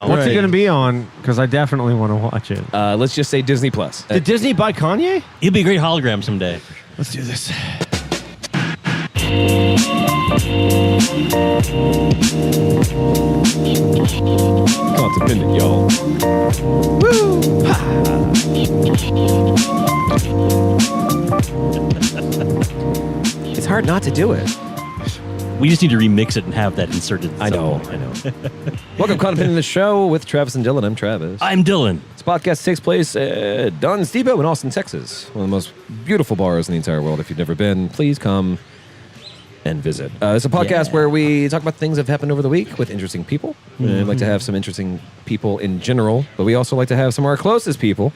What's it going to be on? Because I definitely want to watch it. Let's just say Disney Plus. Did Disney buy Kanye? He'll be a great hologram someday. Let's do this. Independent, y'all. Woo! It's hard not to do it. We just need to remix it and have that inserted. I know. Welcome, Content in the Show with Travis and Dylan. I'm Travis. I'm Dylan. This podcast takes place at Don's Depot in Austin, Texas. One of the most beautiful bars in the entire world. If you've never been, please come and visit. It's a podcast where we talk about things that have happened over the week with interesting people. Mm-hmm. We like to have some interesting people in general, but we also like to have some of our closest people,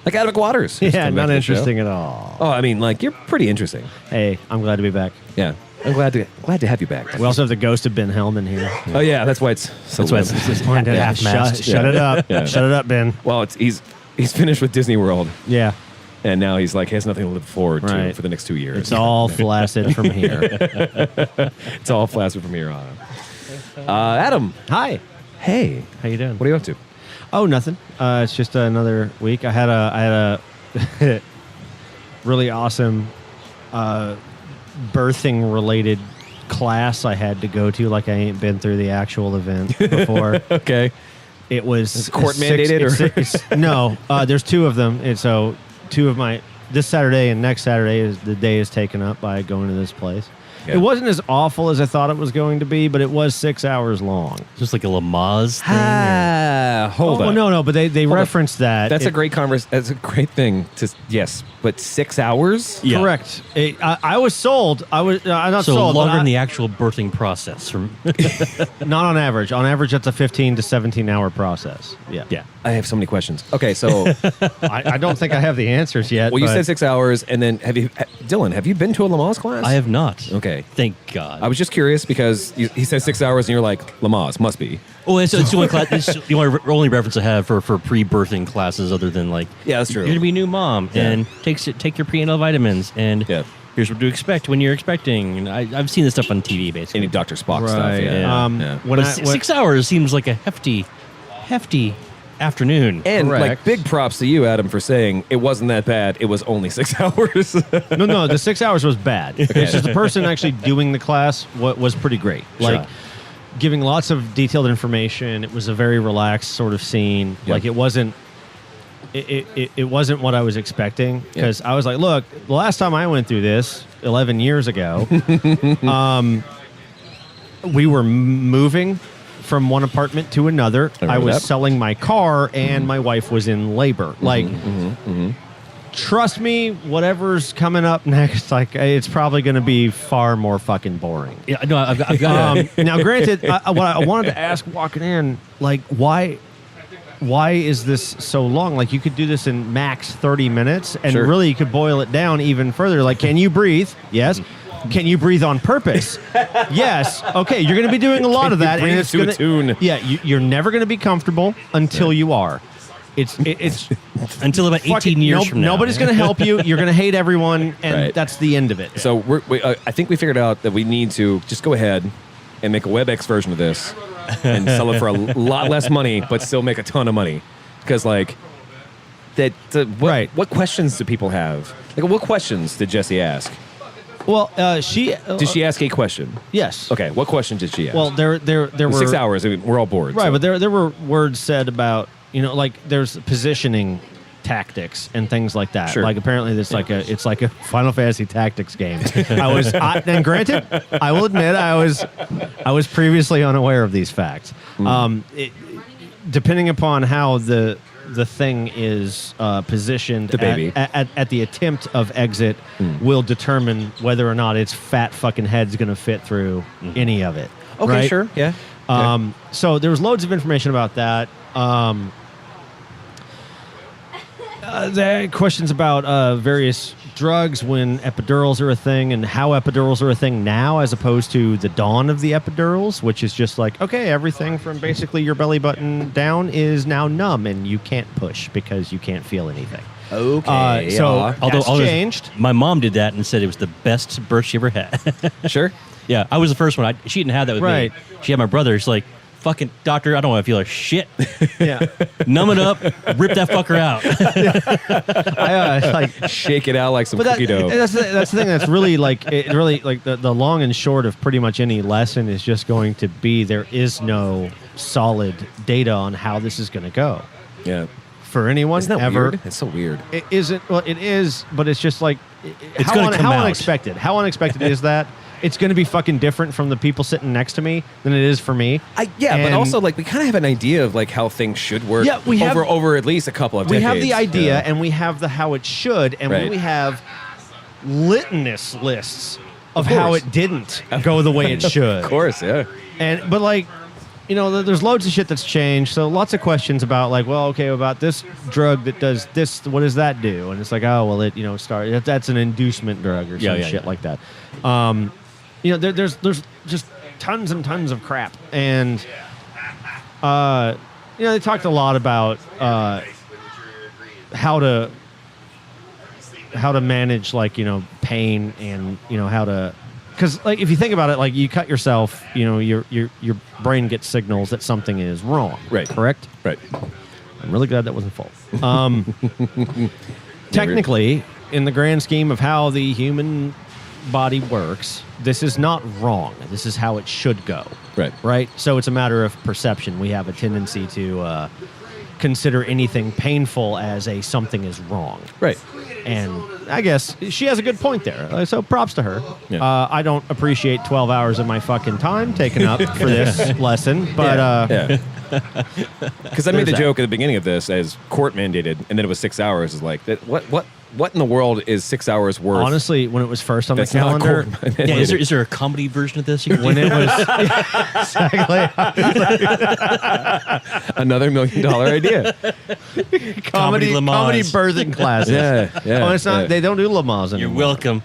like Adam Waters. Yeah, not interesting at all. Oh, I mean, like, you're pretty interesting. Hey, I'm glad to be back. Yeah. I'm glad to have you back. We also have the ghost of Ben Hellman here. Oh yeah, that's why it's so. That's why it's half-mast. Shut it up. Yeah. Shut it up, Ben. Well, he's finished with Disney World. Yeah. And now he's like, he has nothing to look forward to for the next 2 years. It's all flaccid from here. It's all flaccid from here on. Adam. Hi. Hey. How you doing? What are you up to? Oh, nothing. It's just another week. I had a really awesome birthing related class I had to go to. Like, I ain't been through the actual event before. Okay. It was court mandated no, there's two of them. And so two of my this Saturday and next Saturday is the day is taken up by going to this place. Yeah. It wasn't as awful as I thought it was going to be, but it was 6 hours long. Just like a Lamaze thing? Hold on. No, but they referenced that. That's a great That's a great thing to yes, but 6 hours? Yeah. Correct. I was sold. I'm not sold. So longer than the actual birthing process. Not on average. On average, that's a 15 to 17 hour process. Yeah. Yeah. I have so many questions. Okay, so I don't think I have the answers yet. Well, you said 6 hours, and then Dylan, have you been to a Lamaze class? I have not. Okay. Thank God. I was just curious because he said 6 hours, and you're like, Lamaze, must be. Oh, it's the only class. It's the only reference I have for pre-birthing classes, other than like, yeah, that's true. You're gonna be a new mom, and take your prenatal vitamins, and here's what to expect when you're expecting. And I've seen this stuff on TV, basically. Any Dr. Spock stuff. Yeah. 6 hours seems like a hefty afternoon. And like, big props to you, Adam, for saying it wasn't that bad. It was only 6 hours. No, the 6 hours was bad. Okay. It's just the person actually doing the class was pretty great. Like, giving lots of detailed information. It was a very relaxed sort of scene. Yep. Like, it wasn't what I was expecting, because I was like, look, the last time I went through this 11 years ago, we were moving from one apartment to another. I was selling my car, and my wife was in labor. Like, trust me, whatever's coming up next, like, it's probably going to be far more fucking boring. Yeah, no, I've got now, granted, what I wanted to ask walking in, like, why is this so long? Like, you could do this in max 30 minutes, and really you could boil it down even further. Like, can you breathe? Yes. Can you breathe on purpose? Yes. Okay, you're going to be doing a lot of that, and it's going to tune. Yeah, you're never going to be comfortable until you are. It's until about 18 years from now. Nobody's going to help you. You're going to hate everyone, and that's the end of it. So I think we figured out that we need to just go ahead and make a WebEx version of this and sell it for a lot less money, but still make a ton of money. Because, like, what questions do people have? Like, what questions did Jessie ask? Well, did she ask a question? Yes. Okay. What question did she ask? Well, there were 6 hours. I mean, we're all bored. Right, so. but there were words said about, like, there's positioning tactics and things like that. Sure. Like, apparently it's like a Final Fantasy Tactics game. And granted, I will admit I was previously unaware of these facts. Depending upon how the thing is positioned, the baby at the attempt of exit will determine whether or not its fat fucking head's going to fit through any of it. Okay, right? Sure, yeah. So there was loads of information about that. There are questions about various drugs when epidurals are a thing, and how epidurals are a thing now as opposed to the dawn of the epidurals, which is just like, okay, everything from basically your belly button down is now numb, and you can't push because you can't feel anything. Okay. So that's changed. My mom did that and said it was the best birth she ever had. Sure. Yeah, I was the first one. She didn't have that with me. She had my brother. She's like, fucking doctor, I don't want to feel like shit. Yeah. Numb it up, rip that fucker out. Like, Shake it out like some but cookie dough. that's the thing that's really like it really like the long and short of pretty much any lesson is just going to be there is no solid data on how this is going to go Yeah. for anyone Isn't that ever. weird? It's so weird. It isn't. Well, it is, but it's just like It's gonna come out. unexpected. How unexpected is that? It's going to be fucking different from the people sitting next to me than it is for me. But And also like we kind of have an idea of like how things should work. Yeah, we have- over at least a couple of we decades. have the idea Yeah. and we have the how it should, and Right. we have litmus lists of course. how it didn't go the way it should. Of course, yeah. But like, you know, there's loads of shit that's changed. So lots of questions about like, well, okay, about this drug that does this, what does that do? And it's like, oh, well, that's an inducement drug or some shit like that. You know, there's just tons and tons of crap, and you know, they talked a lot about how to manage like, you know, pain, and you know how to, because like if you think about it, like you cut yourself, you know, your brain gets signals that something is wrong. Right. Correct. Right. I'm really glad that wasn't false. Technically, in the grand scheme of how the human body works, this is not wrong. This is how it should go. Right. Right? So it's a matter of perception. We have a tendency to consider anything painful as something is wrong. Right. And I guess she has a good point there. So props to her. Yeah. I don't appreciate 12 hours of my fucking time taken up for this lesson, but yeah. Because I made the There's joke at the beginning of this as court mandated, and then it was 6 hours. Is like that. What in the world is 6 hours worth? honestly, when it was first on the That's not calendar, court Yeah, mandated. is there a comedy version of this? You can when do? it was exactly Another $1 million idea. comedy Lamaze. birthing classes. Yeah, yeah, Oh, it's not. yeah. They don't do Lamaze You're anymore. welcome.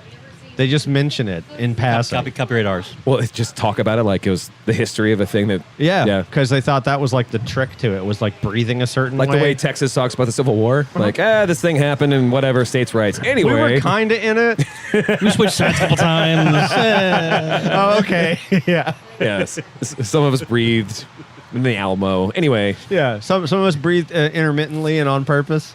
They just mention it in passing. Copyright ours. Well, it's just talk about it like it was the history of a thing that. Yeah, because they thought that was like the trick to it was like breathing a certain Like way. the way Texas talks about the Civil War. Like, this thing happened and whatever, states' rights. Anyway. we were kind of in it. We switched sides a couple times. Oh, okay. Yeah. yes. Some of us breathed in the Alamo. Anyway. Yeah. Some of us breathed intermittently and on purpose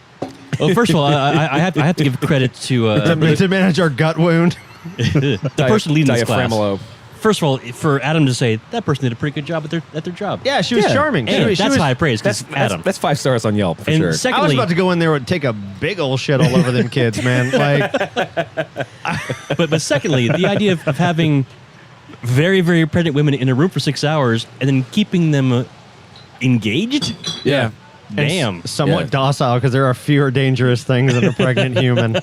Well, first of all, I have to give credit to to manage our gut wound. the person leading this class. Diaphragmalo. First of all, for Adam to say that person did a pretty good job at their job. Yeah, she was Yeah. charming. And She that's was, high praise because Adam. That's 5 stars on Yelp for And sure. I was secondly, about to go in there and take a big old shit all over them kids, man. Like, but secondly, the idea of having very, very pregnant women in a room for 6 hours and then keeping them engaged. yeah. Damn. somewhat Yeah. docile because there are fewer dangerous things than a pregnant human. Do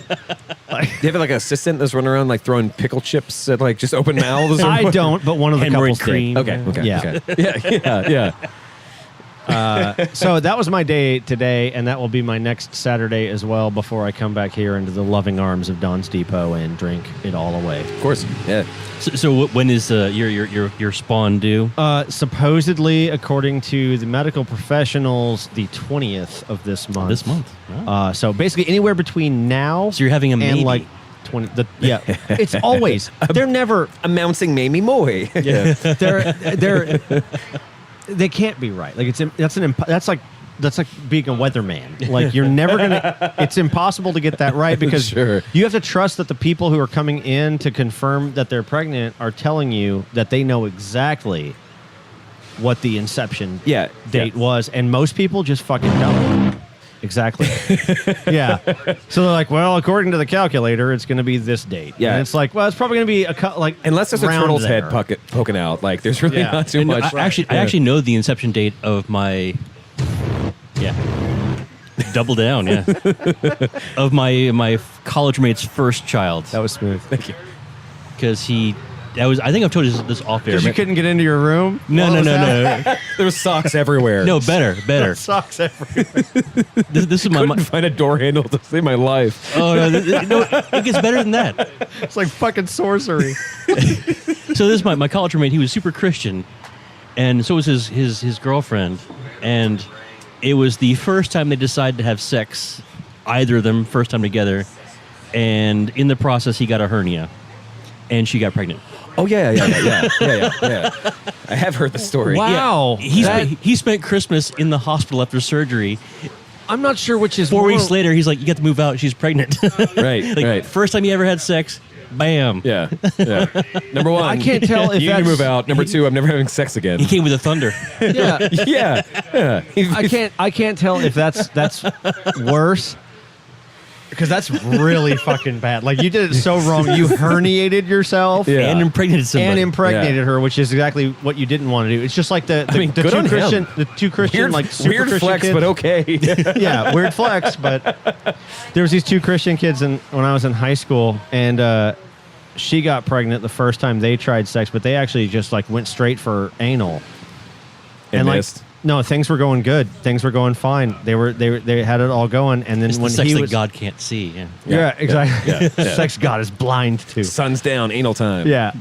you have like an assistant that's running around like throwing pickle chips at like just open mouths? or I what? don't, but one of the Hemorrhoid couples did. cream. Okay. Yeah. Okay. Yeah. So that was my day today, and that will be my next Saturday as well before I come back here into the loving arms of Don's Depot and drink it all away. Of course. Yeah. So when is your spawn due? Supposedly, according to the medical professionals, the 20th of this month. This month. Oh. So basically, anywhere between now So you're having a and maybe. like 20. Yeah, it's always they're never Announcing Mamie Moy. Yeah. they're they can't be right. Like that's like being a weatherman. Like you're never gonna. It's impossible to get that right because Sure. you have to trust that the people who are coming in to confirm that they're pregnant are telling you that they know exactly what the inception Yeah. date was, and most people just fucking don't. Exactly. Yeah. So they're like, well, according to the calculator, it's going to be this date. Yeah. And it's like, well, it's probably going to be Unless there's a round turtle's there. head poking out, like there's really Yeah. not too And much. I actually know the inception date of my. Yeah. Double down. Yeah. Of my college mate's first child. That was smooth. Thank you. Because I think I've told you this off air. Because you couldn't get into your room? No. There was socks everywhere. No, better. Socks everywhere. This is my. Couldn't find a door handle to save my life. Oh no, no! It gets better than that. It's like fucking sorcery. So this is my college roommate. He was super Christian, and so was his girlfriend. And it was the first time they decided to have sex, either of them, first time together. And in the process, he got a hernia. and she got pregnant. Oh yeah. I have heard the story. Wow. He spent Christmas in the hospital after surgery. I'm not sure which is 4 more- weeks later, he's like, "You got to move out. She's pregnant." Right. First time he ever had sex, bam. Yeah. Number one, I can't tell if you need to that's- move out. Number two, I'm never having sex again. He came with a thunder. Yeah. yeah. I can't tell if that's worse. Because that's really fucking bad. Like, you did it so wrong. You herniated yourself Yeah. And impregnated somebody. and impregnated her, which is exactly what you didn't want to do. It's just like the good on him. two Christian Weird, like super weird Christian flex, kids. but okay. Yeah, weird flex. But there was these two Christian kids when I was in high school, and she got pregnant the first time they tried sex, but they actually just like went straight for anal. And like, missed. no, things were going good. Things were going fine. They had it all going, and then It's when the sex he that was God can't see. Yeah. yeah, exactly. Yeah. Sex God is blind to. Sun's down, anal time. Yeah.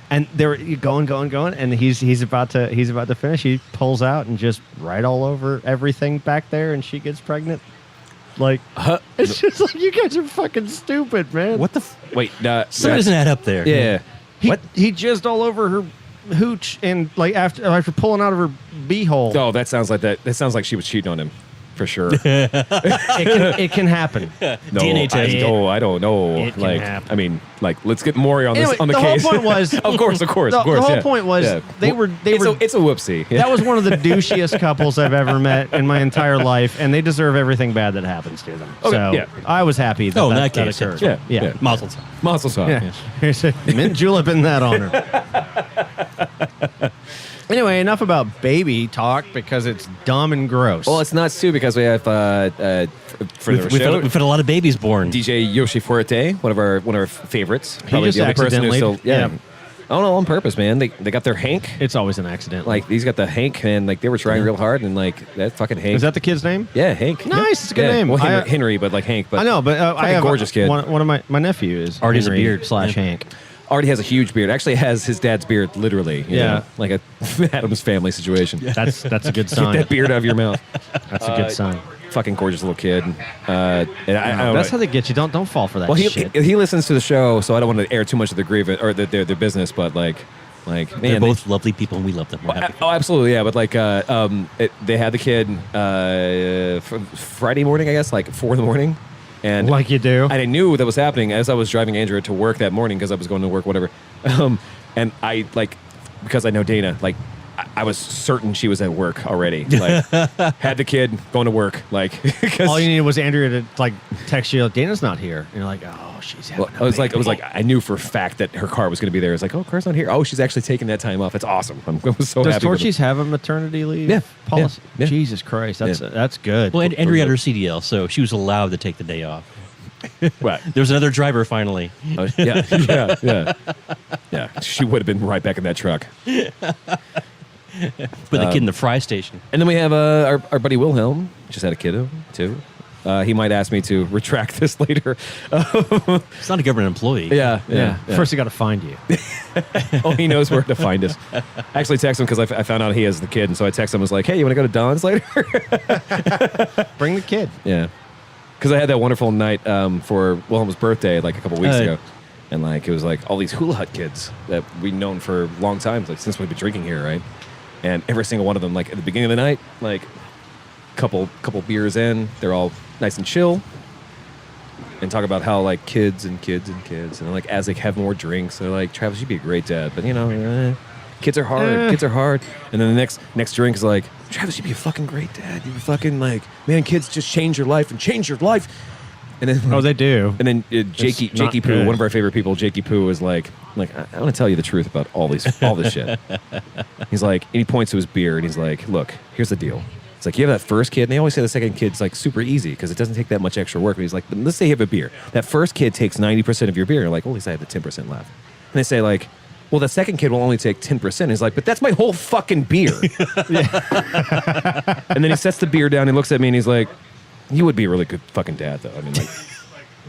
And they were going, and he's about to finish. He pulls out and just right all over everything back there, and she gets pregnant. Like, it's just like, you guys are fucking stupid, man. What the? Wait. Something doesn't add up there. Yeah. He jizzed all over her hooch, and like after pulling out of her beehole. Oh, that sounds like that. That sounds like she was cheating on him, for sure. It can happen. No, DNA test. I don't know. It can Like, happen. I mean, like, let's get more on this Anyway, on the the case. whole point was of course. the whole yeah. point was Yeah. they were It's a whoopsie. That was one of the douchiest couples I've ever met in my entire life, and they deserve everything bad that happens to them. Okay, So yeah. I was happy that Oh, in that that case, occurred. yeah. Yeah. Yeah. Mazel tov. Mazel tov. Yeah. Here's a mint julep in that honor. Anyway, enough about baby talk because it's dumb and gross. Well, it's nuts too because we have for the We've show. had a lot of babies born. DJ Yoshi Forte, one of our favorites. Probably just the only person who's still accidentally- I don't know, on purpose, man. They got their Hank. it's always an accident. Like he's got the Hank, and like they were trying real hard, and like that fucking Hank. is that the kid's name? Yeah, Hank. Nice, it's a good Yeah. name. Well, I- Henry, but like Hank. But I know, but I fucking have gorgeous kid. One of my nephew is Already has a Henry beard. / Yeah. Hank. already has a huge beard. Actually, has his dad's beard, literally. You Yeah. know, like a Adam's Family situation. That's a good Get sign. that beard out of your mouth. That's a good sign. Fucking gorgeous little kid. And I don't That's know. how they get you. Don't fall for that Well, shit. he listens to the show, so I don't want to air too much of their grievance or their business, but like man, They're both lovely people, and we love them. We're happy. Oh, absolutely, yeah. But like, they had the kid Friday morning, I guess, like 4 a.m, and Like you do. And I knew that was happening as I was driving Andrea to work that morning because I was going to work, whatever. And I like because I know Dana, like I was certain she was at work already. Like had the kid going to work, like 'cause- All you needed was Andrea to like text you, Dana's not here. And you're like, oh, she's having Well, I was like, I knew for a fact that her car was going to be there. It's like, oh, car's not here. Oh, she's actually taking that time off. It's awesome. I was so Does happy. with Torchies have a maternity leave Yeah, policy? yeah. Jesus Christ, that's Yeah. that's good. Well, Andrea had her CDL, so she was allowed to take the day off. it. What? There was another driver finally. Oh, yeah. She would have been right back in that truck. Put the kid in the fry station. And then we have our buddy Wilhelm. Just had a kiddo too. He might ask me to retract this later. It's not a government employee. Yeah. First, you got to find you. Oh, he knows where to find us. I actually texted him because I found out he has the kid, and so I texted him. I was like, "Hey, you want to go to Don's later?" Bring the kid. Yeah, because I had that wonderful night for Wilhelm's birthday like a couple weeks ago, and like it was like all these hula hut kids that we've known for a long time, like since we've been drinking here, right? And every single one of them, like at the beginning of the night, like couple beers in, they're all nice and chill, and talk about how like kids, and like as they have more drinks, they're like, Travis, you'd be a great dad, but you know, kids are hard. And then the next drink is like, Travis, you'd be a fucking great dad. You'd be fucking like, man, kids just change your life. And then Oh, they do. And then Jakey not Poo, good. one of our favorite people, Jakey Poo, is like I want to tell you the truth about all this shit. He's like, and he points to his beer, and he's like, look, here's the deal. It's like you have that first kid, and they always say the second kid's like super easy because it doesn't take that much extra work. But he's like, let's say you have a beer. That first kid takes 90% of your beer. You're like, at least I have the 10% left. And they say like, well, the second kid will only take 10%. He's like, but that's my whole fucking beer. And then he sets the beer down. He looks at me, and he's like, you would be a really good fucking dad, though. I mean, like,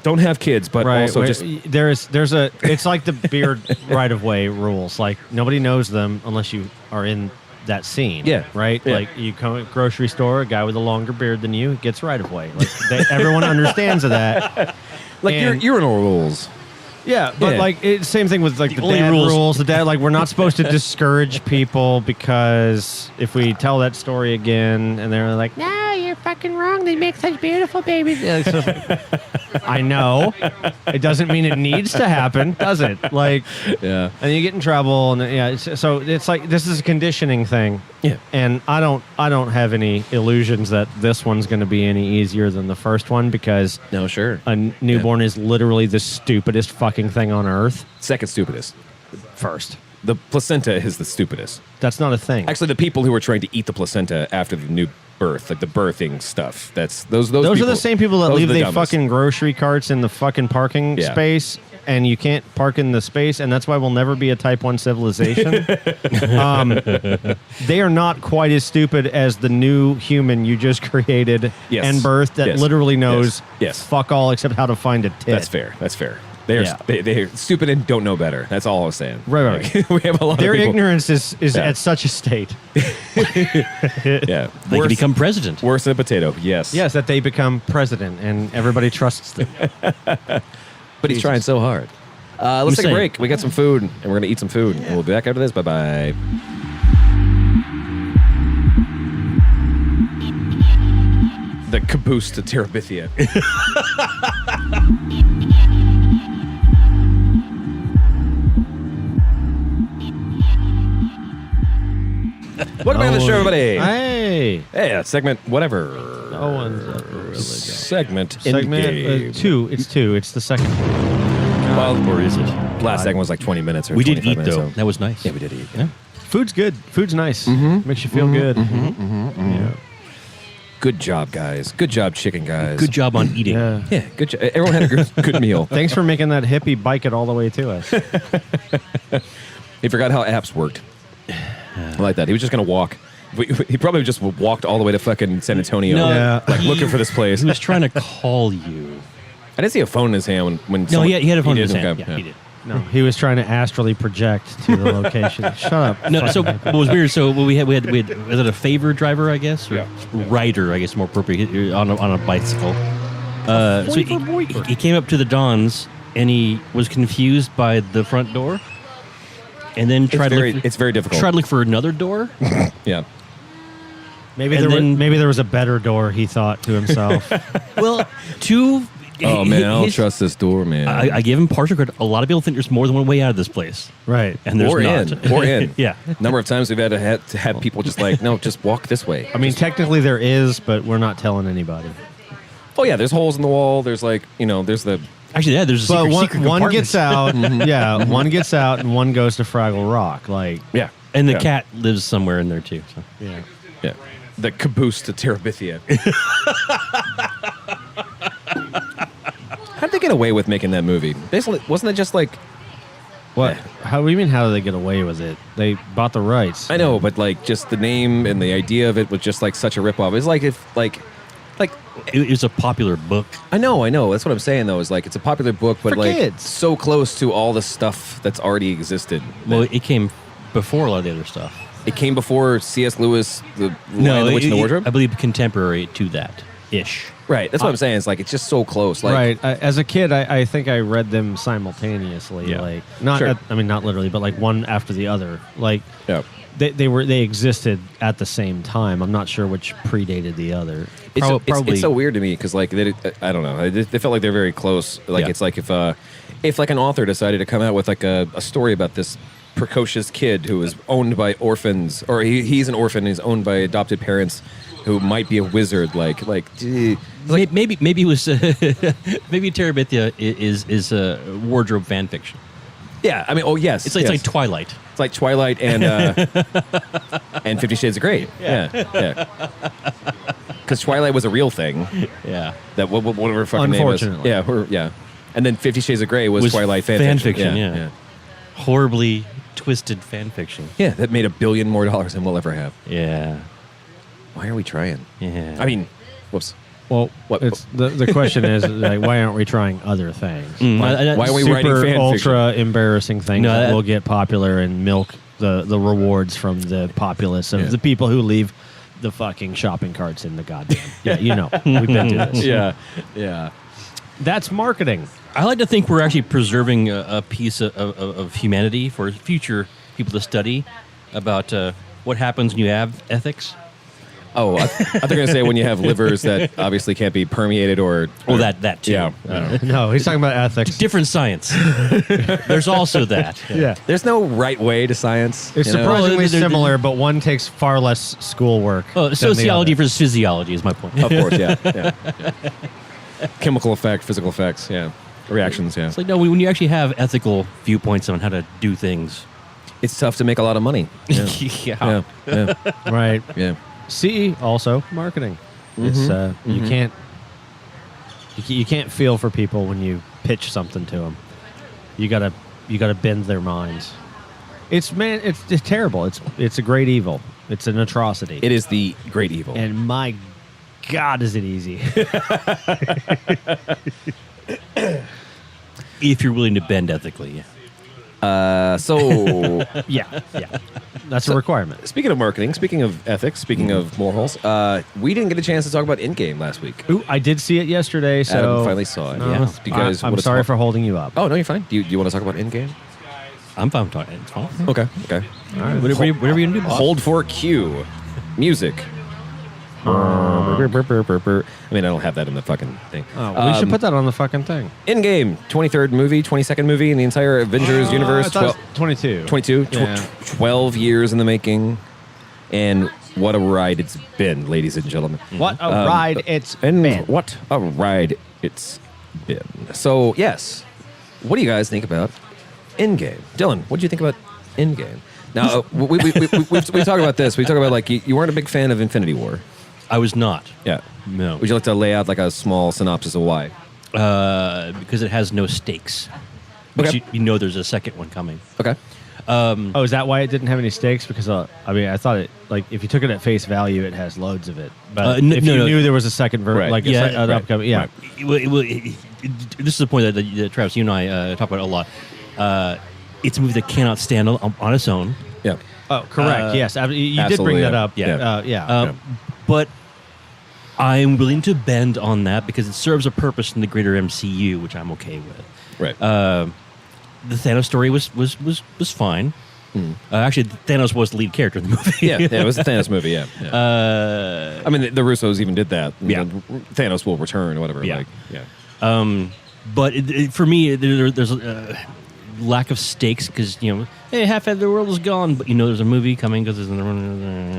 don't have kids, but also wait, just it's like the beard right of way rules. Like nobody knows them unless you are in that scene. Yeah. Right. Yeah. Like you come to a grocery store, a guy with a longer beard than you gets right of way. Like everyone understands that. like and- urinal rules. Yeah, but Yeah. like same thing with like the only dad rules- rules. The dad, like we're not supposed to discourage people because if we tell that story again and they're like, "No, you're fucking wrong. They make such beautiful babies." Yeah, it's just like, I know. It doesn't mean it needs to happen, does it? Like, Yeah. and you get in trouble, and so it's like this is a conditioning thing. Yeah. And I don't have any illusions that this one's going to be any easier than the first one because No, sure. a newborn is literally the stupidest fucking thing on earth. Second stupidest. First, The placenta is the stupidest. that's not a thing. Actually, the people who are trying to eat the placenta after the new birth, like the birthing stuff, that's those those people, are the same people that those are leave the the dumbest. fucking grocery carts in the fucking parking Yeah. space, and you can't park in the space, and that's why we'll never be a Type 1 civilization. They are not quite as stupid as the new human you just created Yes. and birthed that Yes. literally knows Yes. fuck all except how to find a tit. That's fair. That's fair. They're Yeah. they're stupid and don't know better. That's all I was saying. Right. Like, we have a lot Their of people. ignorance is Yeah. at such a state. Yeah. They can become president. worse than a potato. Yes. Yes, that they become president and everybody trusts them. But he's trying so hard. Let's take a saying. break. We got some food, and we're gonna eat some food. And we'll be back after this. Bye bye. The caboose to Terabithia. Welcome back to the show, everybody. Hey. Hey, segment whatever. No one's ever really good. Segment. Segment Endgame. two. It's two. It's the second. Well, Or is it? last segment was like 20 minutes or We did 25 eat, minutes, though. so- That was nice. Yeah, we did eat. Yeah. Food's good. Food's nice. Makes you feel good. Yeah. Good job, guys. Good job, chicken guys. Good job on eating. Yeah. Yeah, good job. Everyone had a good meal. Thanks for making that hippie bike it all the way to us. He forgot how apps worked. I like that. He was just going to walk. He probably just walked all the way to fucking San Antonio, No, Yeah. like looking for this place. He was trying to call you. I didn't see a phone in his hand when No, someone, he had a phone in his did, hand. okay, Yeah, he did. No, he was trying to astrally project to the location. Shut up. No, so what was weird? So we had was it a favor driver, I guess, or Yeah. rider, I guess, more appropriate, on a bicycle. So he came up to the Dons and he was confused by the front door, and then tried to look it's very difficult. tried to look for another door. Yeah. Maybe And there then- maybe there was a better door. He thought to himself. Well, two. Oh man, I don't his- trust this door, man. I give him partial credit. A lot of people think there's more than one way out of this place, Right. and there's or not. in, or in. Yeah. Number of times we've had to have people just like, no, just walk this way. I mean, technically there is, but we're not telling anybody. Oh yeah, there's holes in the wall. There's like, there's the. Actually, yeah, there's a But secret one compartment. gets out. Yeah, one gets out and one goes to Fraggle Rock. Like, Yeah. and the Yeah. cat lives somewhere in there too. So. yeah. Yeah. The caboose to Terabithia. How did they get away with making that movie? Basically, wasn't it just like What? How do you mean? How did they get away with it? They bought the rights. I know, but like just the name and the idea of it was just like such a ripoff. It's like if like It was a popular book. I know. That's what I'm saying though. Is like it's a popular book, but For like kids. so close to all the stuff that's already existed. Well, it came before a lot of the other stuff. It came before C.S. Lewis, the Lion, the Witch, and the Wardrobe. I believe contemporary to that ish. Right. That's what I'm saying. It's like it's just so close. Like, Right. As a kid, I think I read them simultaneously. Yeah. Like not. Sure. I mean, not literally, but like one after the other. Like Yeah. they existed at the same time. I'm not sure which predated the other. It's so weird to me because like I don't know. They felt like they're very close. Like Yeah. it's like if like an author decided to come out with like a story about this precocious kid who is owned by orphans, or he's an orphan, he's owned by adopted parents who might be a wizard. Gee. Maybe it was maybe Terabithia is a wardrobe fan fiction. Yeah. I mean, oh yes, It's yes. like Twilight. It's like Twilight and and 50 Shades of Grey. Yeah. Because Twilight was a real thing. Yeah. That whatever fucking name was. Unfortunately. Yeah. And then 50 Shades of Grey was Twilight fan fiction. Yeah. Horribly twisted fan fiction. Yeah, that made $1 billion more than we'll ever have. Yeah. Why are we trying? Yeah. I mean, whoops. Well, What- it's the question is like, why aren't we trying other things? Why are we writing Super fan fiction? ultra embarrassing things No, that that- will get popular and milk the rewards from the populace of Yeah. the people who leave the fucking shopping carts in the goddamn. Yeah, we've been through this. Yeah. That's marketing. I like to think we're actually preserving a piece of humanity for future people to study about what happens when you have ethics. Oh, I thought you were going to say when you have livers that obviously can't be permeated or that too. Yeah. No, he's talking about ethics. Different science. There's also that. Yeah. There's no right way to science. It's you know? surprisingly Well, similar, but one takes far less schoolwork. than Sociology the other. versus physiology is my point. Of course, yeah. Chemical effect, physical effects, yeah. Reactions, yeah. It's like, no, when you actually have ethical viewpoints on how to do things. It's tough to make a lot of money. Yeah. Yeah. Yeah. Right. Yeah. See, also marketing. It's you can't feel for people when you pitch something to them. You gotta bend their minds. It's terrible. It's a great evil. It's an atrocity. It is the great evil. And my God, is it easy? If you're willing to bend ethically. So, yeah. That's a requirement. speaking of marketing, speaking of ethics, speaking of morals, we didn't get a chance to talk about Endgame last week. Ooh, I did see it yesterday. So Adam finally saw it. No, Yeah, because I'm what it's sorry called- for holding you up. Oh no, you're fine. Do you want to talk about Endgame? I'm fine with talking. It's fine. Okay. All right. Whatever you're going to do. boss. Hold for Q. Music. I mean, I don't have that in the fucking thing. Oh, we should put that on the fucking thing. Endgame, 23rd movie, 22nd movie in the entire Avengers universe. I thought it was 22. 22, Yeah. 12 years in the making. And what a ride it's been, ladies and gentlemen. What a ride it's And been. what a ride it's been. So, yes. What do you guys think about Endgame? Dylan, what do you think about Endgame? Now, we talk about this. We talk about, like, you weren't a big fan of Infinity War. I was not. Yeah. No. Would you like to lay out, like, a small synopsis of why? Because it has no stakes. But Okay. you know there's a second one coming. Okay. Oh, is that why it didn't have any stakes? Because I mean, I thought it like if you took it at face value, it has loads of it. But No, if no, you no. knew there was a second version, Right. like Yeah, an right, upcoming, yeah. right. This is the point that Travis, you and I talk about a lot. It's a movie that cannot stand on its own. Yeah. Oh, correct. Yes, you did absolutely, bring that yeah. up. Yeah. Yeah. But I'm willing to bend on that because it serves a purpose in the greater MCU, which I'm okay with. Right. The Thanos story was fine. Actually, Thanos was the lead character in the movie. yeah, it was the Thanos movie, yeah. I mean, the Russos even did that. Yeah. Thanos will return, or whatever. Yeah. Like, yeah. But for me, there's a lack of stakes because, hey, half of the world is gone, but there's a movie coming because there's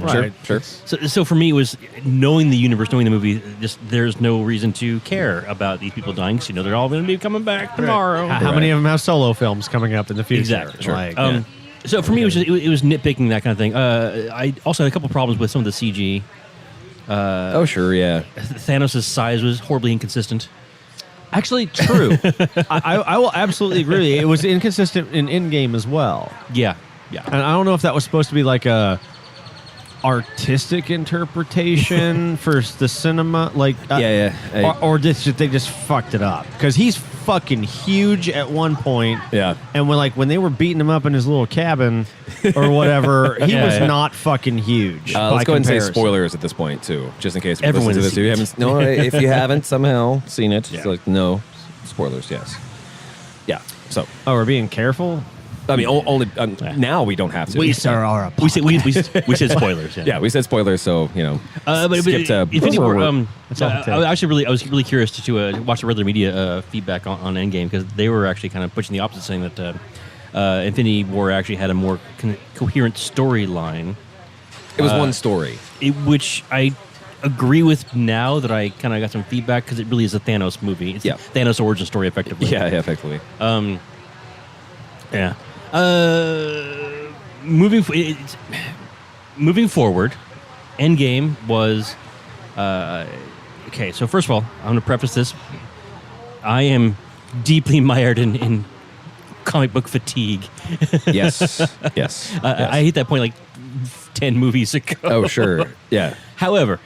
Right. Sure. So for me, it was knowing the universe, knowing the movie. Just there's no reason to care about these people dying because they're all going to be coming back tomorrow. How many of them have solo films coming up in the future? Exactly. Sure. Like, So for me, it was nitpicking, that kind of thing. I also had a couple problems with some of the CG. Oh, sure, yeah. Thanos' size was horribly inconsistent. actually, true. I will absolutely agree. It was inconsistent in Endgame as well. Yeah. And I don't know if that was supposed to be like a artistic interpretation for the cinema, like or they just fucked it up because he's fucking huge at one point. Yeah. And when they were beating him up in his little cabin or whatever, he was not fucking huge. by Let's go ahead and say comparison. spoilers at this point, too, just in case people Everyone listen to this. has If you haven't somehow seen it, Yeah. it's like, no, spoilers, yes. Yeah, so, Oh, we're being careful. I mean, only now we don't have to. We said spoilers. Yeah, we said spoilers, so, But skip to... Infinity War, That's all it I was really curious to watch the regular media feedback on Endgame because they were actually kind of pushing the opposite, saying that Infinity War actually had a more coherent storyline. It was one story. Which I agree with now that I kind of got some feedback because it really is a Thanos movie. It's Yeah. Thanos origin story, effectively. Yeah, effectively. Yeah. Moving forward, Endgame was okay. So first of all, I'm going to preface this. I am deeply mired in comic book fatigue. Yes. I hit that point like 10 movies ago. Oh, sure. Yeah. However,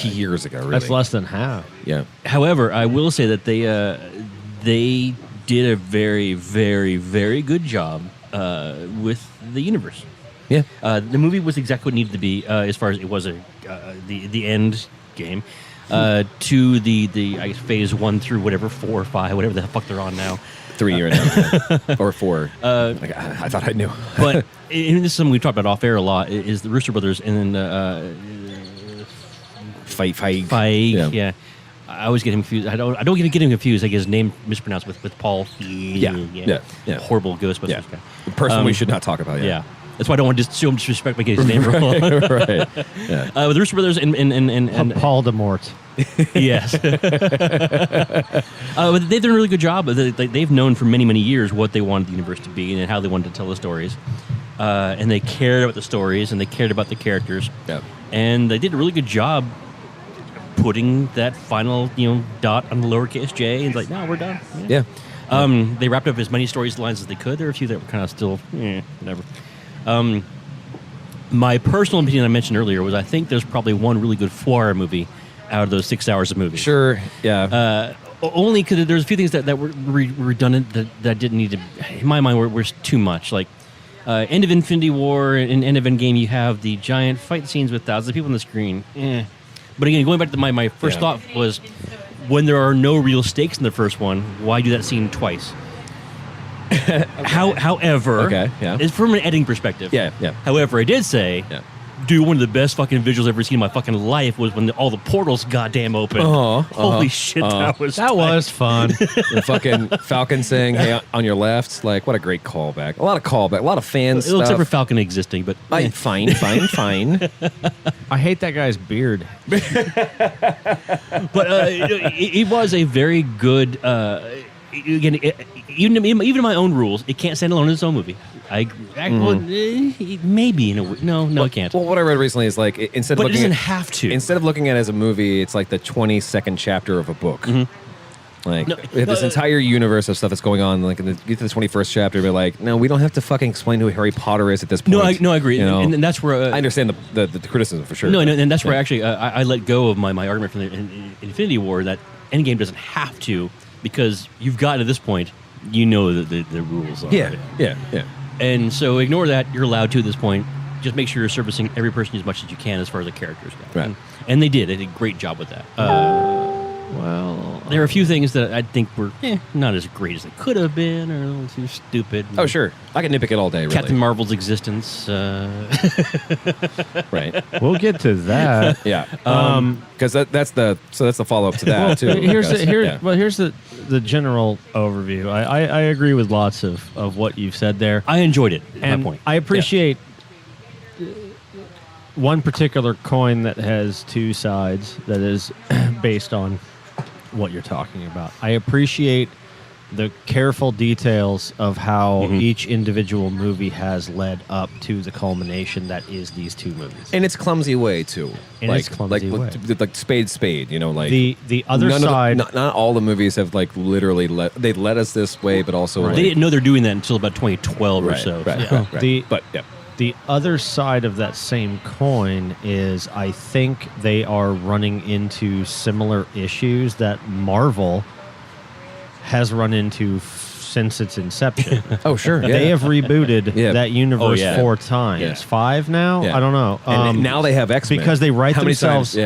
Years ago, really. That's less than half. Yeah. However, I will say that they did a very, very, very good job with the universe. Yeah. The movie was exactly what it needed to be as far as it was the end game. to the I guess phase 1 through whatever 4 or 5, whatever the fuck they're on now. 3 year now, or 4. I thought I knew. But and this is something we talked about off air a lot. Is the Rooster Brothers and then Feig. Yeah. I always get him confused. I don't even get him confused. I get his name mispronounced with Paul. Yeah. Horrible Ghostbusters guy. The person we should not talk about. Yeah. That's why I don't want to show him disrespect by getting his name wrong. Right. Yeah. With the Rooster Brothers and Paul Demort. Yes. But they've done a really good job. They've known for many, many years what they wanted the universe to be and how they wanted to tell the stories. And they cared about the stories and they cared about the characters. Yeah. And they did a really good job putting that final, dot on the lowercase j. And it's like, no, we're done. Yeah. They wrapped up as many storylines as they could. There were a few that were kind of still, whatever. My personal opinion I mentioned earlier was I think there's probably one really good 4-hour movie out of those 6 hours of movie. Sure. Yeah. Only because there's a few things that were redundant that didn't need to, in my mind, were too much. Like, end of Infinity War and end of Endgame, you have the giant fight scenes with thousands of people on the screen. But again, going back to my first thought was, when there are no real stakes in the first one, why do that scene twice? However, it's from an editing perspective. Yeah. However, I did say, dude, one of the best fucking visuals I've ever seen in my fucking life was when all the portals goddamn opened. Holy shit, that was fun. The fucking Falcon saying, "Hey, on your left," like what a great callback. A lot of callback. A lot of fans. Except for Falcon existing, but fine. I hate that guy's beard. But it was a very good. Again, even in my own rules, it can't stand alone in its own movie. Maybe in a way. No, it can't. Well, what I read recently is like it doesn't have to. Instead of looking at it as a movie, it's like the 22nd chapter of a book. Like we have this entire universe of stuff that's going on. Like, get to the 21st chapter, but like, no, we don't have to fucking explain who Harry Potter is at this point. No, I agree, and that's where I understand the criticism for sure. No, and that's where actually I let go of my argument from the Infinity War that Endgame doesn't have to, because you've gotten to this point, the rules are. Yeah. And so ignore that. You're allowed to at this point. Just make sure you're servicing every person as much as you can as far as the characters go. Right. And they did. They did a great job with that. There are a few things that I think were not as great as they could have been, or a little too stupid. Oh, sure. I can nitpick it all day, really. Captain Marvel's existence. Right. We'll get to that. Yeah. Because that's the follow-up to that, too. Here's the general overview. I agree with lots of what you've said there. I enjoyed it, and my point. I appreciate one particular coin that has two sides that is based on what you're talking about. I appreciate the careful details of how each individual movie has led up to the culmination that is these two movies. In its clumsy way, too. Like spade, like... The other side... Not all the movies have, like, literally they led us this way, but also... Right. They didn't know they're doing that until about 2012 or so. Right. The other side of that same coin is I think they are running into similar issues that Marvel has run into since its inception. Oh, sure. They have rebooted that universe 4 times. Yeah. 5 now? Yeah. I don't know. And now they have X-Men. Because they write themselves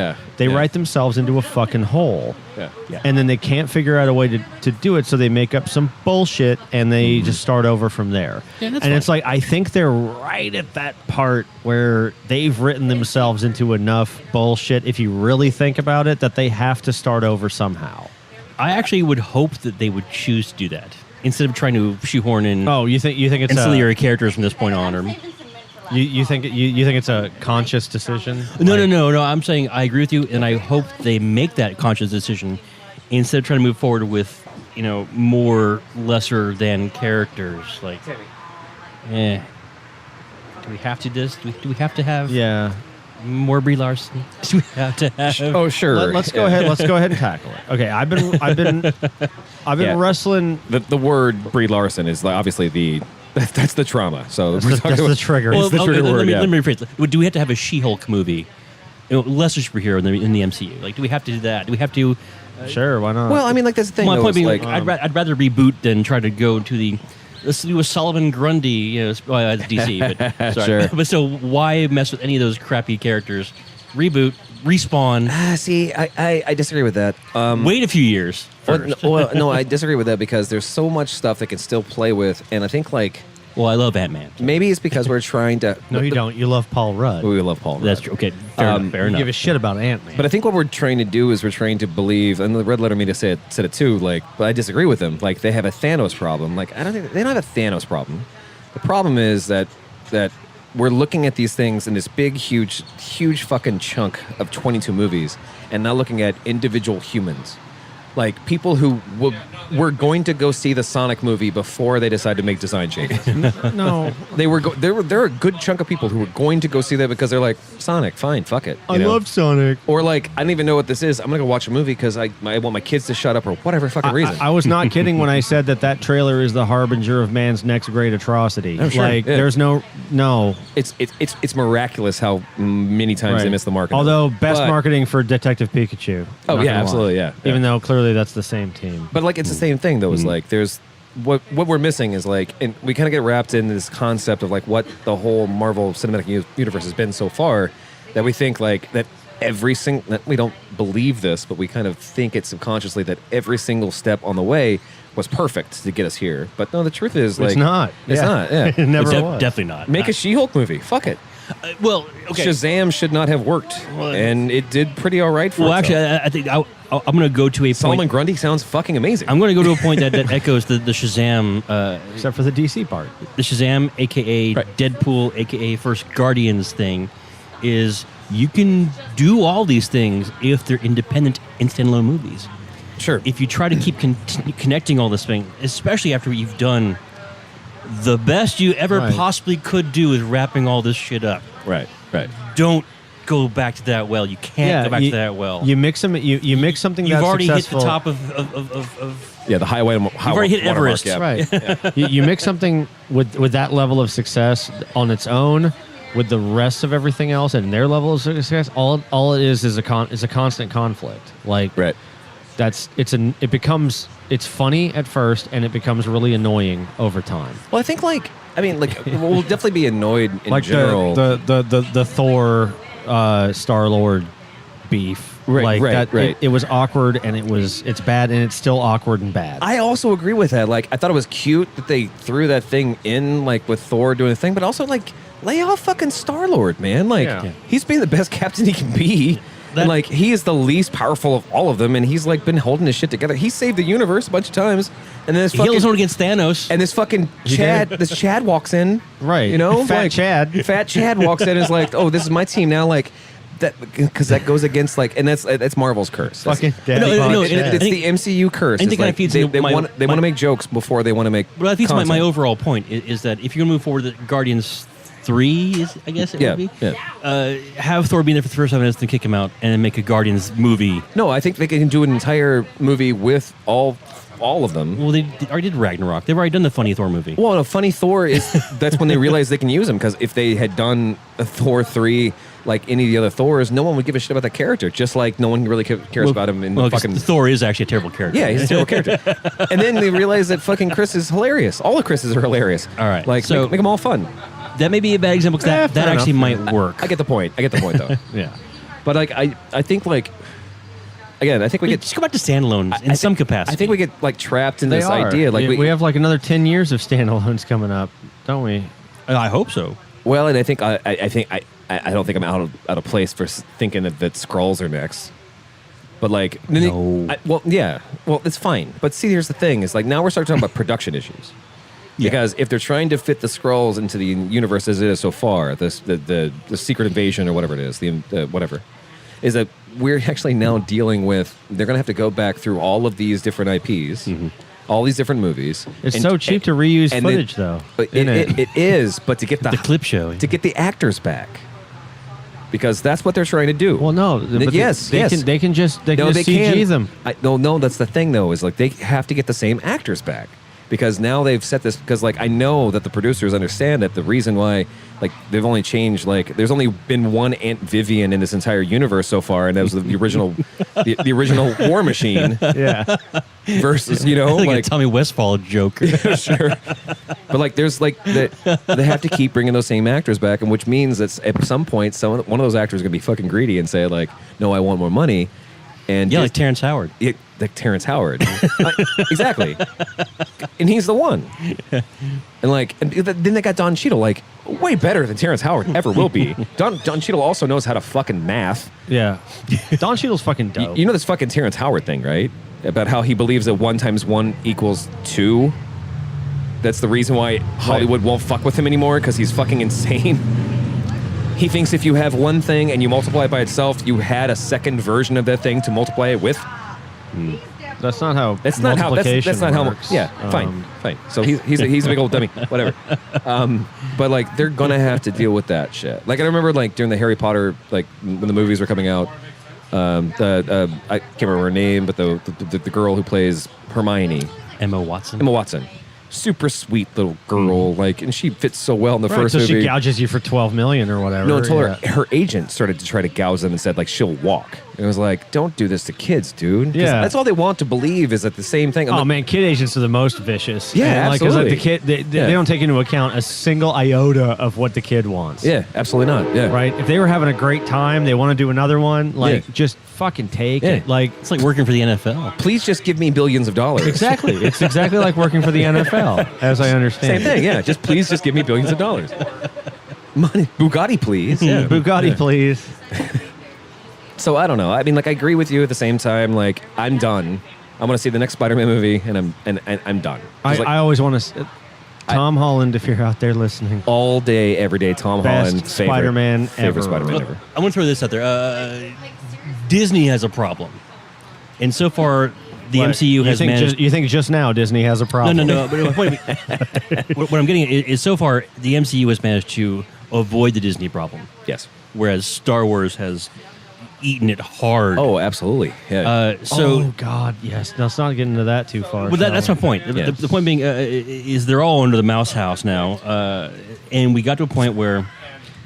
write themselves into a fucking hole. Yeah. And then they can't figure out a way to do it, so they make up some bullshit and they just start over from there. Yeah, and it's like, I think they're right at that part where they've written themselves into enough bullshit, if you really think about it, that they have to start over somehow. I actually would hope that they would choose to do that instead of trying to shoehorn in. Oh, you think it's ancillary characters from this point on, or you think it's a conscious decision? No. I'm saying I agree with you, and I hope they make that conscious decision instead of trying to move forward with more lesser than characters. Like, do we have to do this? Do we have to have? Yeah. More Brie Larson. Do we have to have? Oh, sure. Let's go ahead. Let's go ahead and tackle it. Okay, I've been wrestling. The word Brie Larson is obviously that's the trauma. So that's the trigger. Well, it's the trigger word. Let me rephrase. Do we have to have a She-Hulk movie, lesser superhero in the MCU? Like, do we have to do that? Do we have to? Sure, why not? Well, I mean, like that's the thing. My point being, like, I'd rather reboot than try to go to the. Let's do a Solomon Grundy, that's DC, but sorry. Sure. But so why mess with any of those crappy characters? Reboot, Respawn. See, I disagree with that. Wait a few years first. No, I disagree with that because there's so much stuff they can still play with, and I think like Well, I love Ant-Man. maybe it's because we're trying to. No, you don't. You love Paul Rudd. We love Paul. That's Rudd. true. Okay, fair enough. Fair You enough. give a shit about Ant-Man. But I think what we're trying to do is we're trying to believe, and the Red Letter Media said it too. Like, but I disagree with them. Like, they have a Thanos problem. Like, I don't think they don't have a Thanos problem. The problem is that we're looking at these things in this big, huge fucking chunk of 22 movies, and not looking at individual humans. Like, people who were going to go see the Sonic movie before they decided to make design changes. no, There were a good chunk of people who were going to go see that because they're like, Sonic, fine, fuck it. I love Sonic. Or like, I don't even know what this is. I'm gonna go watch a movie because I want my kids to shut up or whatever fucking reason. I was not kidding when I said that trailer is the harbinger of man's next great atrocity. Oh, sure, Like, yeah. there's no. It's miraculous how many times they Right. miss the mark. Although best But- marketing for Detective Pikachu. Oh, Not yeah, gonna absolutely, lie. yeah. Even though clearly that's the same team. But like, it's the same thing though. Is like, there's what we're missing is like, and we kind of get wrapped in this concept of like what the whole Marvel Cinematic Universe has been so far, that we think like that that we don't believe this, but we kind of think it subconsciously that every single step on the way was perfect to get us here. But no, the truth is like It's not. It's Yeah. not. Yeah. It never was. Definitely not. Make a She-Hulk movie. Fuck it. Well, okay. Shazam should not have worked, Well, and it did pretty all right for Well, itself. actually, I think I'm going to go to a Solomon point. Grundy sounds fucking amazing. I'm going to go to a point that echoes the Shazam, Except for the DC part. the Shazam, aka Right. Deadpool, aka First Guardians thing, is you can do all these things if they're independent and standalone movies. Sure. If you try to keep connecting all this thing, especially after you've done the best you ever Right. possibly could do is wrapping all this shit up. Right. Don't go back to that well. You can't go back to that well. You mix them. You mix something. You've that's already successful. hit the top of Yeah, the highway. You've already hit Everest. Yeah. Right. You mix something with that level of success on its own, with the rest of everything else and their level of success. All it is a constant conflict. Like Right. it's funny at first and it becomes really annoying over time. Well, I think we'll definitely be annoyed in Like general. the Thor Star-Lord beef. Right, Like right. It was awkward and it's bad and it's still awkward and bad. I also agree with that. Like, I thought it was cute that they threw that thing in, like with Thor doing a thing, but also like lay off fucking Star-Lord, man. Like, Yeah. he's being the best captain he can be. And like, he is the least powerful of all of them, and he's like been holding his shit together. He saved the universe a bunch of times, and then this he fucking was on against Thanos. and this fucking Chad walks in, Right. You know, Fat like, Chad. Fat Chad walks in and is like, "Oh, this is my team now." Like that, because that goes against like, and that's Marvel's curse. That's- Fucking daddy No, bod it- Chad. it's the MCU curse. I think It's it kinda like feeds they into my- want to make jokes before they want to make. But I think my content. overall point is that if you're going to move forward, the Guardians 3, I guess it Yeah, would be. yeah. Have Thor be there for the first 5 minutes, then kick him out, and then make a Guardians movie. No, I think they can do an entire movie with all of them. Well, they already did Ragnarok. They've already done the funny Thor movie. Well, a funny Thor is that's when they realize they can use him, because if they had done a Thor 3 like any of the other Thors, no one would give a shit about that character. Just like no one really cares about him in Well, 'cause fucking. Thor is actually a terrible character. Yeah, he's a terrible character. And then they realize that fucking Chris is hilarious. All the Chris's are hilarious. All right, Like, so- make them all fun. That may be a bad example because Yeah, that fair actually enough. might work. I get the point. though. Yeah. But like, I think like, again, I think we get. Just go back to standalones in some capacity. I think we get like trapped in They this are. idea. Like we have like another 10 years of standalones coming up, don't we? I hope so. Well, and I think I don't think I'm out of place for thinking that Skrulls are next. But like, No. well, it's fine. But see, here's the thing: is like now we're starting talking about production issues. Yeah. Because if they're trying to fit the Skrulls into the universe as it is so far, the Secret Invasion or whatever it is, whatever, is that we're actually now dealing with. They're going to have to go back through all of these different IPs, all these different movies. It's so cheap to reuse and then- footage, though. But isn't it is, but to get The clip show. to get the actors back, because that's what they're trying to do. Well, no. But yes, they yes. can just No, they CG can. them. No, that's the thing though. Is like they have to get the same actors back, because now they've set this. Because like I know that the producers understand that the reason why like they've only changed like there's only been one Aunt Vivian in this entire universe so far, and that was the original the original War Machine Yeah. versus like, a like Tommy Westfall joke. sure. But like, there's like they have to keep bringing those same actors back, and which means that at some point, one of those actors is gonna be fucking greedy and say like, "No, I want more money." And Yeah, like Terrence Howard. Like Terrence Howard, exactly. And he's the one. And like, and then they got Don Cheadle, like way better than Terrence Howard ever will be. Don Cheadle also knows how to fucking math. Yeah. Don Cheadle's fucking dope. You know this fucking Terrence Howard thing, right? About how he believes that 1 × 1 = 2. That's the reason why Hollywood won't fuck with him anymore, because he's fucking insane. He thinks if you have one thing and you multiply it by itself, you had a second version of that thing to multiply it with. That's not how That's not how. That's not how. works. Yeah, fine. So he's a big old dummy. Whatever. But like, they're gonna have to deal with that shit. Like, I remember like during the Harry Potter, like when the movies were coming out. I can't remember her name, but the girl who plays Hermione, Emma Watson. super sweet little girl, like, and she fits so well in the first so movie. she gouges you for $12 million or whatever. No, until her agent started to try to gouge them and said like she'll walk. It was like, don't do this to kids, dude. 'Cause Yeah. that's all they want to believe is that the same thing. Oh man, kid agents are the most vicious. Yeah, and, like, 'cause, absolutely. like the kid, they don't take into account a single iota of what the kid wants. Yeah, absolutely not. Yeah, Right. If they were having a great time, they want to do another one. Like, just fucking take it. Like, It's like working for the NFL. Please just give me billions of dollars. exactly. It's exactly like working for the NFL, as I understand. Same thing. Yeah, please just give me billions of dollars. Money, Bugatti, please. Yeah, Bugatti, please. So I don't know. I mean, like, I agree with you at the same time. Like, I'm done. I want to see the next Spider-Man movie, and I'm done. Just, like, I always want to. Tom Holland, if you're out there listening, all day, every day. Tom Best Holland, Spider-Man favorite ever. Spider-Man ever. I want to throw this out there. Disney has a problem, and so far the MCU has managed. You think just now Disney has a problem? No. But what I'm getting at is so far the MCU has managed to avoid the Disney problem, Yes. whereas Star Wars has eaten it hard. Oh, absolutely. Yeah. Oh God, yes. No, let's not get into that too far. Well, that's my point. Yeah. The point being is they're all under the mouse house now, and we got to a point where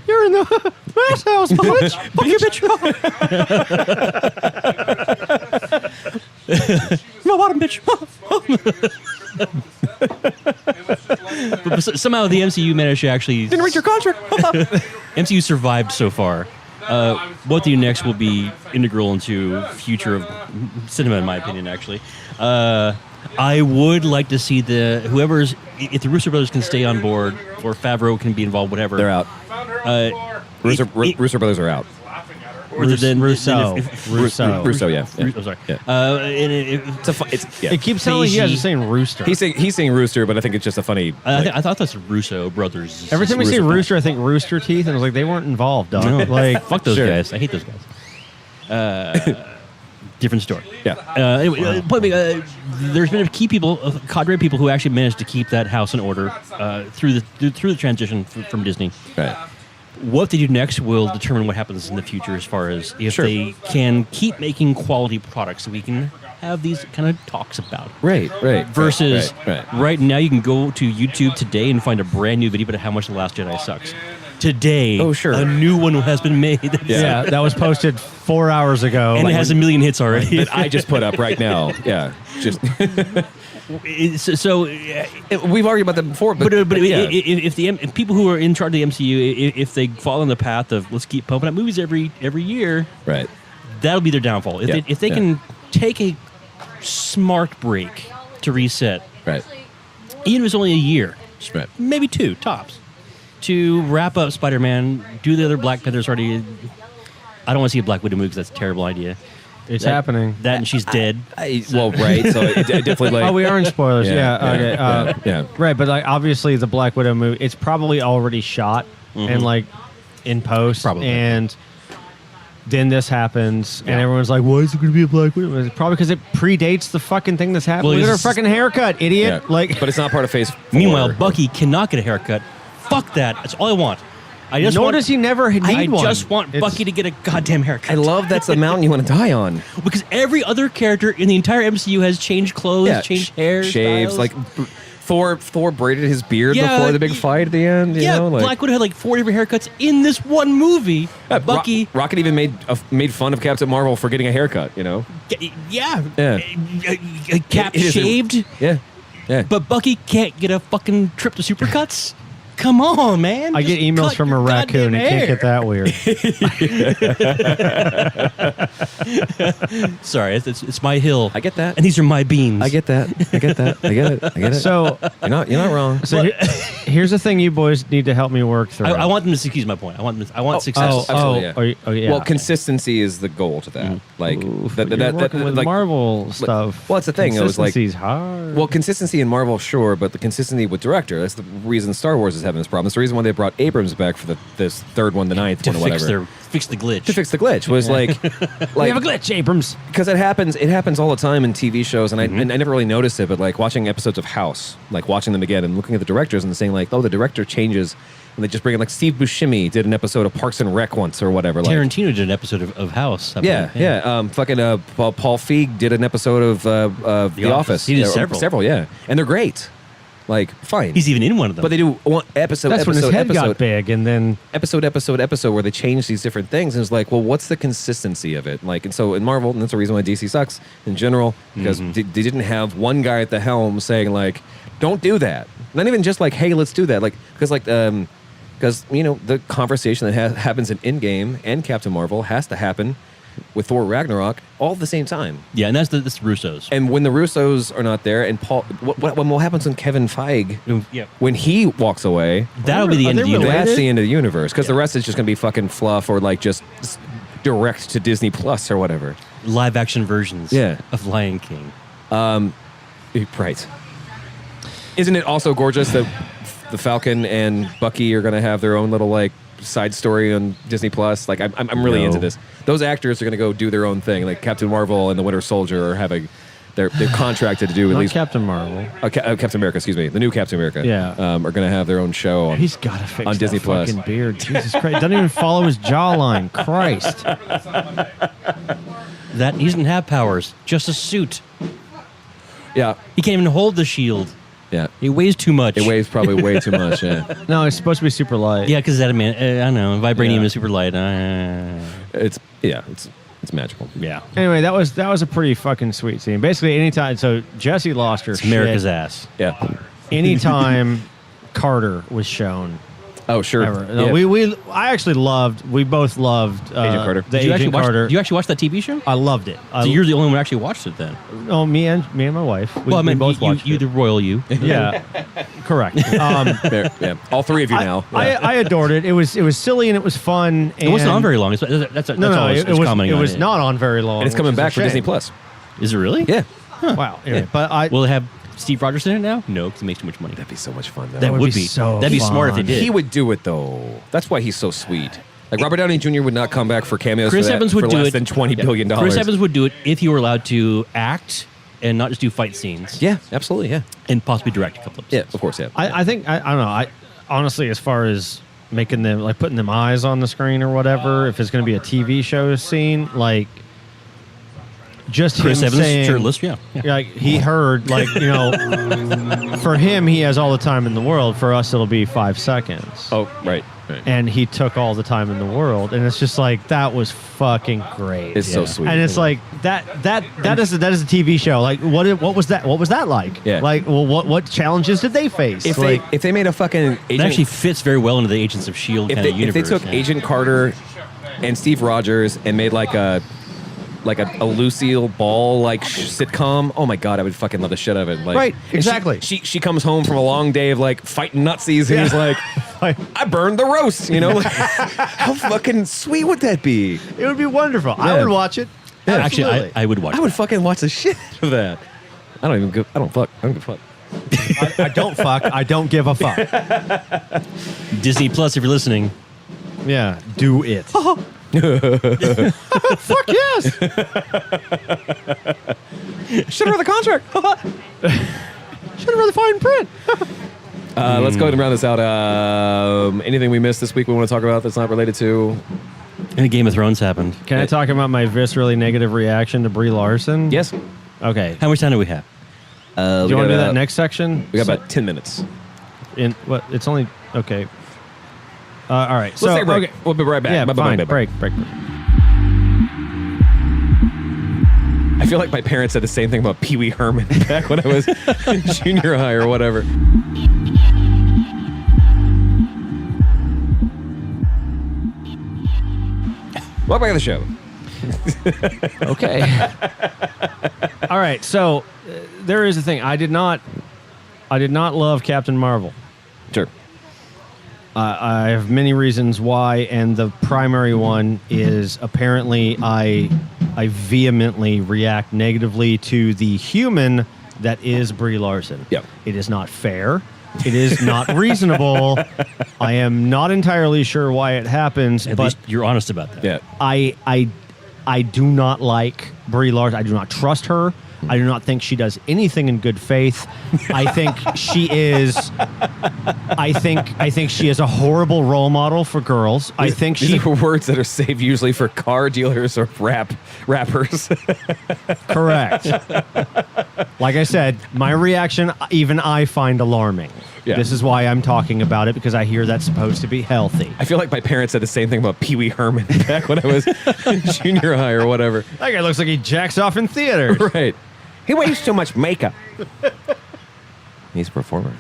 You're in the mouse house, bitch. Fuck you, bitch. my bottom, bitch. But somehow the MCU managed to actually Didn't reach your contract. MCU survived so far. What they do next will be integral into future of cinema, in my opinion. Actually, I would like to see if the Russo brothers can stay on board, or Favreau can be involved, whatever. They're out. Russo brothers are out. Russo. Russo, yeah. I'm sorry. Yeah. It keeps sounding like you guys are saying rooster. He's saying rooster, but I think it's just a funny. I thought that's Russo brothers. Every time we say Russo rooster, I think Rooster Teeth, and I was like, they weren't involved, dog. No. Like, Fuck those Sure. guys. I hate those guys. Different story. Yeah. Anyway, point being, there's been a cadre of people who actually managed to keep that house in order through the transition from Disney. Right. What they do next will determine what happens in the future, as far as if they can keep making quality products that we can have these kind of talks about. Right. Versus right. right now, you can go to YouTube today and find a brand new video about how much The Last Jedi sucks. Today, Oh, sure. a new one has been made. yeah, that was posted 4 hours ago. And it has 1 million hits already. That I just put up right now. Yeah. Just we've argued about that before, but yeah. if people who are in charge of the MCU, if they follow in the path of let's keep pumping out movies every year, Right. that'll be their downfall. If they can take a smart break to reset, Right. even if it's only a year, Right. maybe 2 tops, to wrap up Spider-Man, do the other Black Panthers already. I don't want to see a Black Widow movie because that's a terrible idea. It's happening. That and she's dead. Well, right. So it definitely like. Oh, we are in spoilers. Yeah, Okay. yeah. Right, but like obviously the Black Widow movie, it's probably already shot and like in post. Probably. And then this happens, and everyone's like, "Why is it going to be a Black Widow?" It's probably because it predates the fucking thing that's happening. Well, Look at her it's- fucking haircut, idiot! Yeah. Like, but it's not part of Phase 4. Meanwhile, Bucky cannot get a haircut. Fuck that. That's all I want. nor does he never need I one. just want It's- Bucky to get a goddamn haircut. I love that's the mountain you want to die on. Because every other character in the entire MCU has changed clothes, changed hair, shaves. styles. Like Thor braided his beard Yeah, before the big fight at the end. You know, like, Black Widow had like 4 different haircuts in this one movie. Bucky, Rocket even made fun of Captain Marvel for getting a haircut. You know. yeah, Yeah. Cap It is a- shaved. Yeah. Yeah. But Bucky can't get a fucking trip to Supercuts? Come on, man. I get Just emails cut from a your raccoon. goddamn It can't hair. get that weird. Sorry, it's my hill. I get that. And these are my beans. I get that. I get that. I get it. I get it. So, you're not wrong. here's the thing you boys need to help me work through. I want them to succeed my point. I want success. absolutely, yeah. Yeah. Well, consistency is the goal to that. Like Oof, that, you're working with like, Marvel stuff. well, that's the thing. It was like, Consistency's hard. well, consistency in Marvel, sure, but the consistency with director. That's the reason Star Wars is having this problem. It's the reason why they brought Abrams back for this third one, the ninth to one, or whatever. fix the glitch. To fix the glitch was like we have a glitch, Abrams. because it happens all the time in TV shows, and I never really noticed it, but like watching episodes of House, like watching them again and looking at the directors and saying like, oh, the director changes, and they just bring in like Steve Buscemi did an episode of Parks and Rec once or whatever. Like, Tarantino did an episode of House. I yeah, believe. yeah. Paul Feig did an episode of The Office. He did Yeah, several. yeah, and they're great. Like, fine. He's even in one of them. But they do one episode. That's when his head got big, and then episode where they change these different things, and it's like, well, what's the consistency of it? Like, and so in Marvel, and that's the reason why DC sucks in general, because they didn't have one guy at the helm saying like, don't do that. Not even just like, hey, let's do that. Like, because you know the conversation that happens in Endgame and Captain Marvel has to happen with Thor Ragnarok all at the same time. yeah, and that's the Russos. And when the Russos are not there, and Paul, what happens when Kevin Feige, Yeah. when he walks away? That'll be the Are end they of the universe. That's related? the end of the universe, because the rest is just going to be fucking fluff or like just direct to Disney Plus or whatever. Live action versions Yeah. of Lion King. Right. Isn't it also gorgeous that the Falcon and Bucky are going to have their own little like side story on Disney Plus? Like I'm really No. into this. Those actors are going to go do their own thing. Like Captain Marvel and the Winter Soldier are having. They're contracted to do at not least Captain Marvel. Captain America. Excuse me, the new Captain America. Yeah. are going to have their own show. He's got to fix on that Disney Plus. fucking beard. Jesus Christ, doesn't even follow his jawline. Christ. That he doesn't have powers, just a suit. Yeah, He can't even hold the shield. yeah. It weighs too much. It weighs probably way too much. Yeah, No, it's supposed to be super light. Yeah, because that man, I don't know, vibranium Yeah. is super light. it's magical. Yeah, Anyway, that was a pretty fucking sweet scene. Basically, anytime Jessie lost her it's America's shit. ass. Yeah. Anytime Carter was shown. Oh sure. Ever. No, Yeah. we both loved Agent Carter. The Did you actually Agent watch? Carter. Did you actually watch that TV show? I loved it. So you're the only one who actually watched it then. Oh, me and my wife. We I mean, both watched you it. the royal you. Yeah, correct. Yeah. All three of you now. I adored it. It was silly and it was fun. And It wasn't on very long. That's No, all I it was was commenting it on was not on very long. And it's which coming is a back for shame. Disney Plus. Is it really? Yeah. Wow. Anyway, Yeah. but I Will it have Steve Rogers in it now? No, because he makes too much money. That'd be so much fun. Though. That would would be be so That'd be smart if they fun. did. He would do it though. That's why he's so sweet. Like Robert Downey Jr. would not come back for cameos Chris for, that, Evans for would do less it. than $20 billion. Chris Evans would do it if he were allowed to act and not just do fight scenes. Yeah, absolutely. Yeah. And possibly direct a couple of Yeah, episodes. of course. Yeah. I think I don't know. I honestly, as far as making them like putting them eyes on the screen or whatever, if it's going to be a TV show scene, like just Chris him Evans saying, shirtless, yeah. like he heard, like for him, he has all the time in the world. For us, it'll be 5 seconds. Oh, right. Right. And he took all the time in the world, and it's just like that was fucking great. It's so sweet. And it's like that is a TV show. Like what was that? What was that like? Yeah. Like well, what challenges did they face? If like, they made a fucking It actually fits very well into the Agents of S.H.I.E.L.D. if kind they, of universe. if they took yeah. Agent Carter and Steve Rogers and made like a Lucille Ball like sitcom, oh my god, I would fucking love the shit out of it. Like, Right, and exactly. She comes home from a long day of like fighting Nazis, and he's like, I burned the roast. You know, like, how fucking sweet would that be? it would be wonderful. I Yeah. would watch it. Yeah, actually, Absolutely. I would watch I would fucking watch the shit out of that. I don't give a fuck. I don't fuck. I don't give a fuck. Disney Plus, if you're listening. Yeah, do it. Fuck yes. Should have read the contract. Should have read the fine print. Let's go ahead and round this out. Anything we missed this week we want to talk about that's not related to? And Game of Thrones happened. Can I talk about my viscerally negative reaction to Brie Larson? Yes. Okay. How much time do we have? Do you want to do that next section? We got about 10 minutes. In what? It's only okay. All right. Let's take a break. Okay. We'll be right back. Yeah, Bye-bye. fine. Bye-bye. Break. I feel like my parents said the same thing about Pee Wee Herman back when I was in junior high or whatever. Welcome back to the show. Okay. All right. So there is a thing. I did not love Captain Marvel. Sure. I have many reasons why, and the primary one is apparently I vehemently react negatively to the human that is Brie Larson. Yep. It is not fair. It is not reasonable. I am not entirely sure why it happens, At but least you're honest about that. Yeah. I do not like Brie Larson. I do not trust her. I do not think she does anything in good faith. I think she is. I think she is a horrible role model for girls. I think These are words that are saved usually for car dealers or rappers. Correct. Like I said, my reaction, even I find alarming. Yeah. This is why I'm talking about it, because I hear that's supposed to be healthy. I feel like my parents said the same thing about Pee Wee Herman back when I was in junior high or whatever. That guy looks like he jacks off in theaters. Right. He wears too much makeup. He's a performer.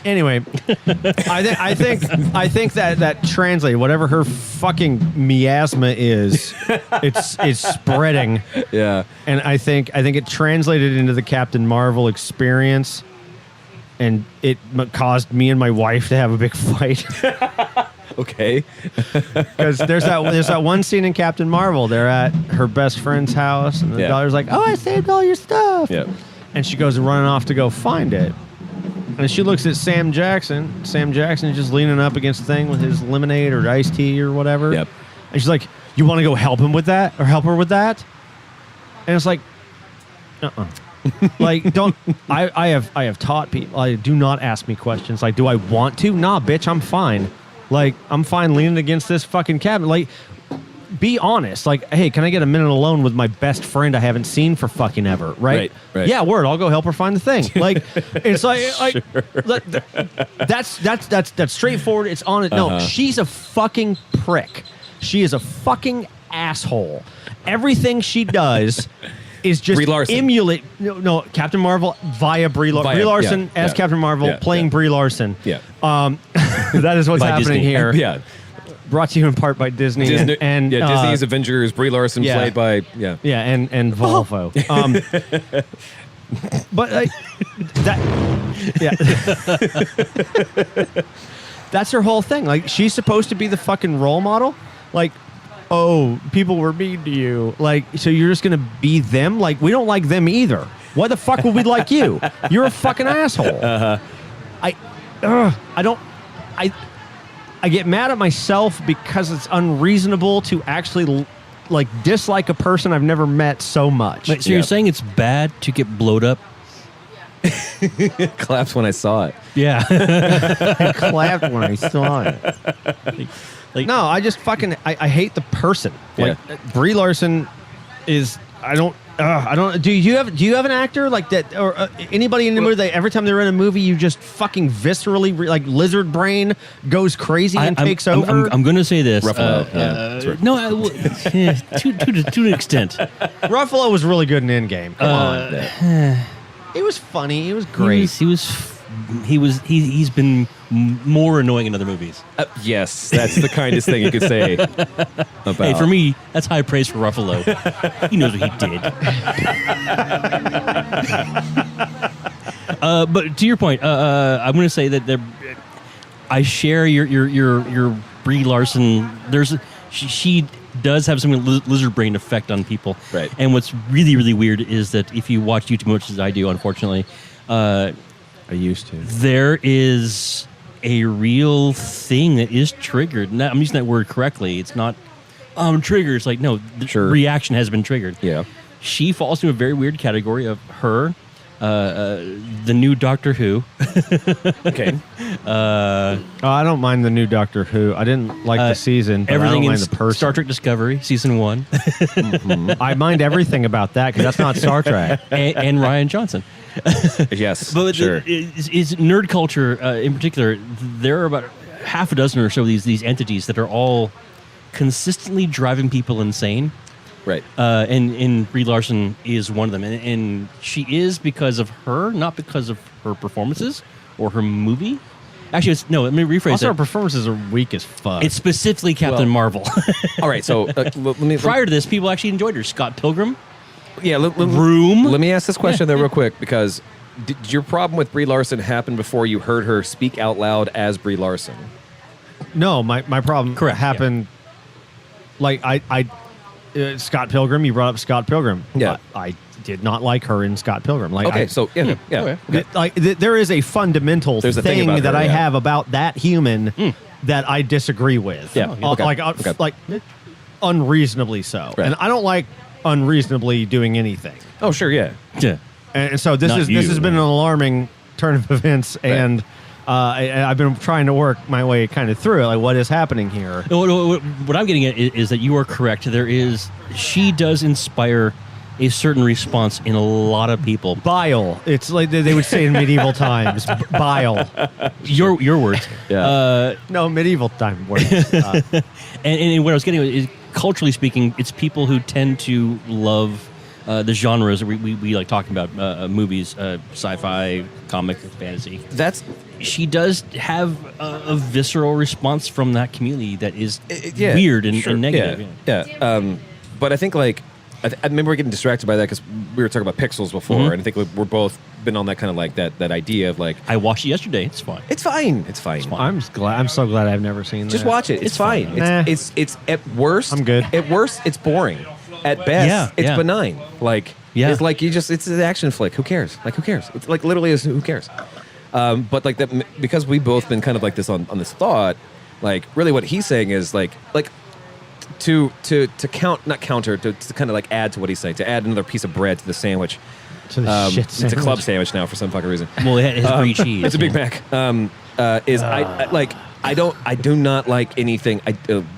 Anyway, I think that translated, whatever her fucking miasma is, it's spreading. Yeah. And I think it translated into the Captain Marvel experience, and it caused me and my wife to have a big fight. Okay. Because there's that one scene in Captain Marvel. They're at her best friend's house, and the Yeah. daughter's like, "Oh, I saved all your stuff." Yeah. And she goes running off to go find it. And she looks at Sam Jackson. Sam Jackson is just leaning up against the thing with his lemonade or iced tea or whatever. Yep. And she's like, "You want to go help him with that or help her with that?" And it's like, like, don't. I have taught people. Do not ask me questions. Like, do I want to? Nah, bitch, I'm fine. Like, I'm fine leaning against this fucking cabinet. Like, be honest. Like, hey, can I get a minute alone with my best friend I haven't seen for fucking ever? Right? Right. Yeah, word. I'll go help her find the thing. Like, it's like, that's straightforward. It's on it. No, she's a fucking prick. She is a fucking asshole. Everything she does is just Brie Larson. emulate. No, Captain Marvel via Brie Larson. Brie Larson as Captain Marvel playing Brie Larson. Yeah. That is what's By happening Disney. here. Yeah. Brought to you in part by Disney. And Disney's Avengers, Brie Larson yeah. played by, Yeah, and Volvo. But that, yeah, that's her whole thing. Like, she's supposed to be the fucking role model. Like, oh, people were mean to you. Like, so you're just gonna be them? Like, we don't like them either. Why the fuck would we like you? You're a fucking asshole. I get mad at myself because it's unreasonable to actually like dislike a person I've never met so much. Wait, so you're saying it's bad to get blowed up? Claps when I saw it. Yeah. I clapped when I saw it. No, I just fucking I hate the person. Like, Brie Larson is I don't. Do you have an actor like that or anybody in the movie that every time they're in a movie you just fucking viscerally like lizard brain goes crazy and takes over? I'm going to say this. Ruffalo. No, to an extent. Ruffalo was really good in Endgame. Come on, he was funny. He was great. He's been more annoying in other movies. Yes, that's the kindest thing you could say about. Hey, for me, that's high praise for Ruffalo. He knows what he did. But to your point, I'm going to say that I share your Brie Larson. She does have some lizard brain effect on people. Right. And what's really, really weird is that if you watch YouTube, much as I do, unfortunately, I used to. there is a real thing that is triggered. And I'm using that word correctly. It's not trigger. It's like, no, the reaction has been triggered. Yeah. She falls into a very weird category of her, the new Doctor Who. Okay. I don't mind the new Doctor Who. I didn't like the season, but Everything I don't in mind the person. Star Trek Discovery, Season 1. I mind everything about that because that's not Star Trek. and Ryan Johnson. Yes. But sure. is nerd culture in particular, there are about half a dozen or so of these entities that are all consistently driving people insane. Right. And Brie Larson is one of them, and she is because of her, not because of her performances or her movie. Actually, let me rephrase Also, that. our performances are weak as fuck. It's specifically Captain Marvel. All right, so let me Prior to this, people actually enjoyed her. Scott Pilgrim. Room. Let me ask this question there real quick, because did your problem with Brie Larson happen before you heard her speak out loud as Brie Larson? No, my problem happened. Like Scott Pilgrim. You brought up Scott Pilgrim. Yeah, I did not like her in Scott Pilgrim. Like, okay, there is a fundamental thing that I have about that human that I disagree with. Yeah, like unreasonably so, right. and I don't like unreasonably doing anything. Oh, sure, yeah. And so this has been an alarming turn of events, and I've been trying to work my way kind of through it. Like, what is happening here? What I'm getting at is that you are correct. She does inspire a certain response in a lot of people. Bile. It's like they would say in medieval times. Bile. Your words. Yeah. No, medieval time words. And what I was getting at is, culturally speaking, it's people who tend to love the genres that we like talking about, movies, sci-fi, comic, fantasy. She does have a visceral response from that community that is weird and negative. Yeah. But I think, like, I remember getting distracted by that because we were talking about pixels before, and I think we're both been on that kind of like that idea of like, I watched it yesterday. It's fine. It's fine. It's fine. I'm so glad I've never seen that. Just watch it. It's fine. It's at worst. I'm good. At worst, it's boring. At best, it's benign. Like, it's like it's an action flick. Who cares? Like, who cares? It's like literally who cares? But like that, because we've both been kind of like this on this thought. Like, really, what he's saying is like. To kind of like add to what he's saying, to add another pice of bread to the sandwich. To the shit sandwich. It's a club sandwich now for some fucking reason. Well, it has brie cheese. It's a Big Mac. I do not like anything.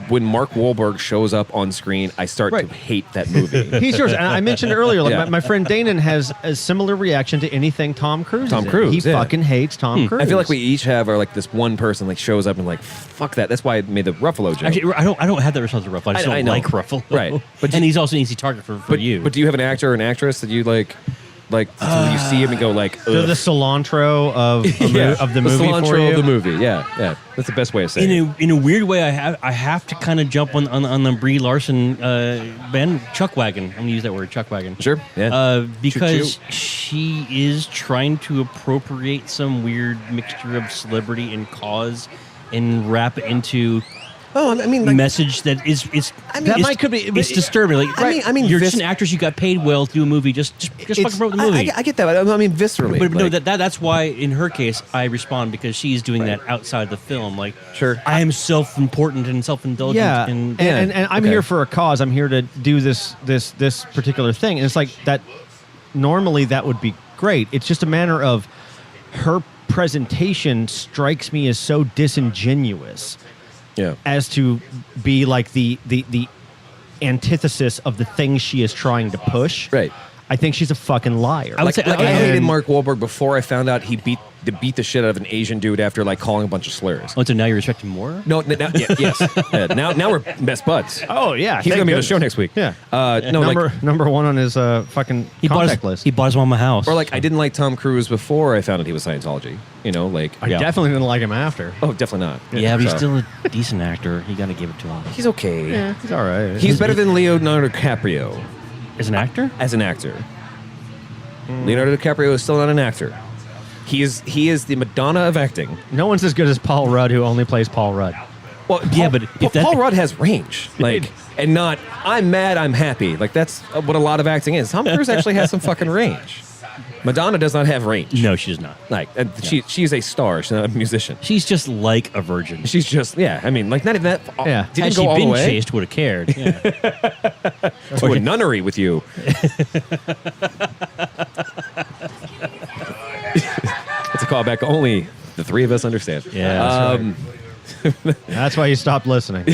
When Mark Wahlberg shows up on screen, I start to hate that movie. He's yours. And I mentioned earlier, like my friend Danon has a similar reaction to anything Tom Cruise. He fucking hates Tom Cruise. I feel like we each have like this one person like shows up and like, fuck that. That's why I made the Ruffalo joke. Actually, I don't have that response to Ruffalo. I just don't like Ruffalo. Right. And he's also an easy target for you. But do you have an actor or an actress that you like you see him and go like, the cilantro of the movie the cilantro for you? of the movie. Yeah. That's the best way of saying it. In a weird way, I have to kind of jump on the Brie Larson chuck wagon. I'm gonna use that word, chuck wagon. Sure. Yeah. Because she is trying to appropriate some weird mixture of celebrity and cause and wrap it into. Oh, I mean, like, message that is it's disturbing. Like, I mean, you're just an actress. You got paid well to do a movie. Just fucking promote the movie. I get that. I mean, viscerally. But no, that's why in her case I respond, because she's doing that outside the film. Like, sure, I am self-important and self-indulgent. Yeah, and I'm here for a cause. I'm here to do this particular thing. And it's like that. Normally, that would be great. It's just a matter of her presentation strikes me as so disingenuous. Yeah. As to be like the antithesis of the thing she is trying to push. Right. I think she's a fucking liar. I hated Mark Wahlberg before I found out he beat the shit out of an Asian dude after like calling a bunch of slurs. Oh, so now you respect him more? No, yes. Now we're best buds. Oh yeah, he's gonna be on the show next week. Yeah. Number one on his fucking contact list. He bought his mama house. Or like I didn't like Tom Cruise before I found out he was Scientology. You know, like I definitely didn't like him after. Oh, definitely not. Yeah, but he's still a decent actor. You got to give it to him. He's okay. Yeah, he's all right. He's better than Leonardo DiCaprio as an actor. Leonardo DiCaprio is still not an actor. He is the Madonna of acting. No one's as good as Paul Rudd, who only plays Paul Rudd. Well, but Paul Rudd has range, like, and not I'm mad, I'm happy. Like that's what a lot of acting is. Tom Cruise actually has some fucking range. Madonna does not have range. No, she does not. Like she's a star. She's not a musician. She's just like a virgin. She's just I mean, like not even that. Yeah. Didn't Had go she all been the way. chaste, would have cared. Yeah. To a nunnery with you. It's a callback only the three of us understand. Yeah, that's right. That's why you stopped listening.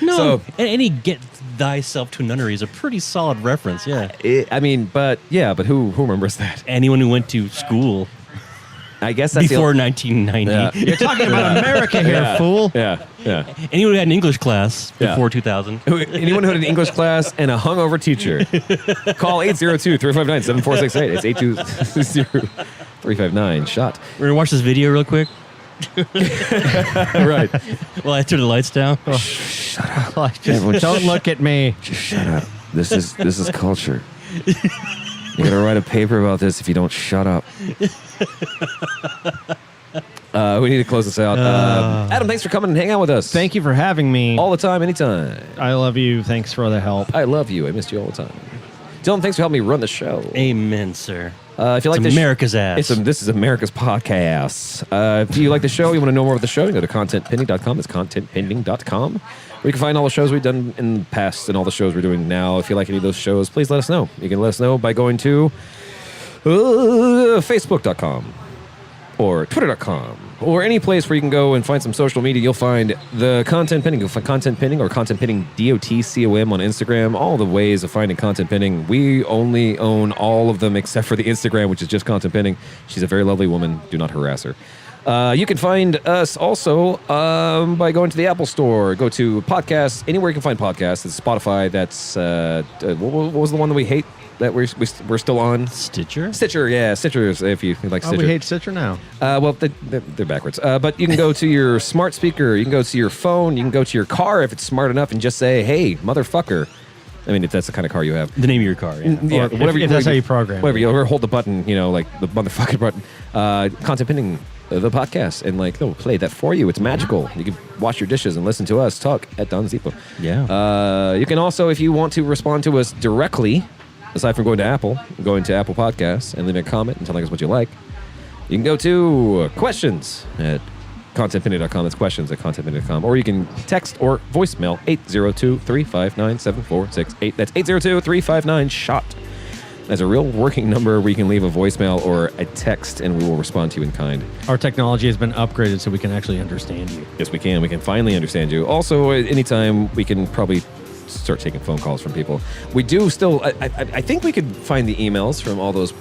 No, any get thyself to a nunnery is a pretty solid reference. Yeah, but who remembers that? anyone who went to school. I guess that's Before 1990. You're talking about America here, fool. Yeah. Anyone who had an English class Yeah. before 2000. Anyone who had an English class and a hungover teacher, call 802-359-7468. It's 820-359-SHOT. We're going to watch this video real quick. Right. Well, I turn the lights down. Don't look at me. Just shut up. This is culture. You're gonna write a paper about this if you don't shut up. We need to close this out. Adam, thanks for coming and hang out with us. Thank you for having me. All the time, anytime. I love you. Thanks for the help. I love you. I missed you all the time. Dylan, thanks for helping me run the show. Amen, sir. If you like It's this America's ass. this is America's podcast. If you like the show, you want to know more about the show, you go to contentpending.com. That's contentpending.com, where you can find all the shows we've done in the past and all the shows we're doing now. If you like any of those shows, please let us know. You can let us know by going to facebook.com or twitter.com or any place where you can go and find some social media. You'll find the Content Pending. You'll find Content Pending or Content Pending DOTCOM on Instagram. All the ways of finding Content Pending. We only own all of them except for the Instagram, which is just Content Pending. She's a very lovely woman. Do not harass her. You can find us also by going to the Apple Store. Go to podcasts, anywhere you can find podcasts. It's Spotify. That's what was the one that we hate that we're still on? Stitcher? Stitcher, yeah, Stitcher. If you like Stitcher. Oh, we hate Stitcher now. Well, they're backwards. But you can go to your smart speaker. You can go to your phone. You can go to your car if it's smart enough and just say, "Hey, motherfucker." I mean, if that's the kind of car you have. The name of your car, yeah. Yeah, Or if that's how you program Whatever, it. you ever hold the button, like the motherfucking button. Content Pending the podcast, and they'll play that for you. It's magical. You can wash your dishes and listen to us talk at Don Zipo. Yeah. You can also, if you want to respond to us directly, aside from going to Apple Podcasts and leaving a comment and telling us what you like, you can go to questions at contentpending.com. That's questions at contentpending.com. Or you can text or voicemail 802-359-7468. That's 802-359-SHOT. That's a real working number where you can leave a voicemail or a text, and we will respond to you in kind. Our technology has been upgraded so we can actually understand you. Yes, we can. We can finally understand you. Also, at any time, we can probably start taking phone calls from people. We do still... I think we could find the emails from all those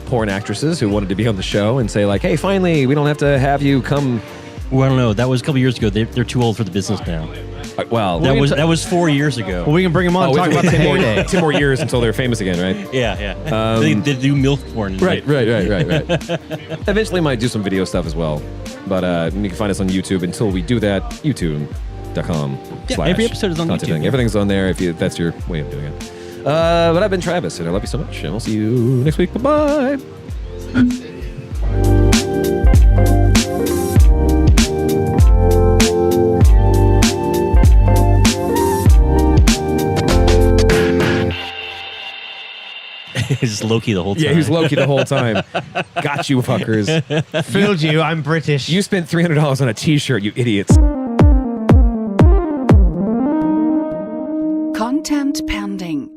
porn actresses who wanted to be on the show and say, hey, finally, we don't have to have you come... Well, I don't know. That was a couple years ago. They're too old for the business now. Well, That was 4 years ago. Well, we can bring them on and talk about the heyday. 10 more years until they're famous again, right? Yeah. They do milk porn. Right. Eventually might do some video stuff as well. But you can find us on YouTube. Until we do that, youtube.com. Yeah, every episode is on Content YouTube. Pending. Everything's on there if that's your way of doing it. But I've been Travis, and I love you so much. And we'll see you next week. Bye-bye. He's Loki the whole time. Yeah, he was Loki the whole time. Got you, fuckers. Fooled you. I'm British. You spent $300 on a t-shirt, you idiots. Content pending.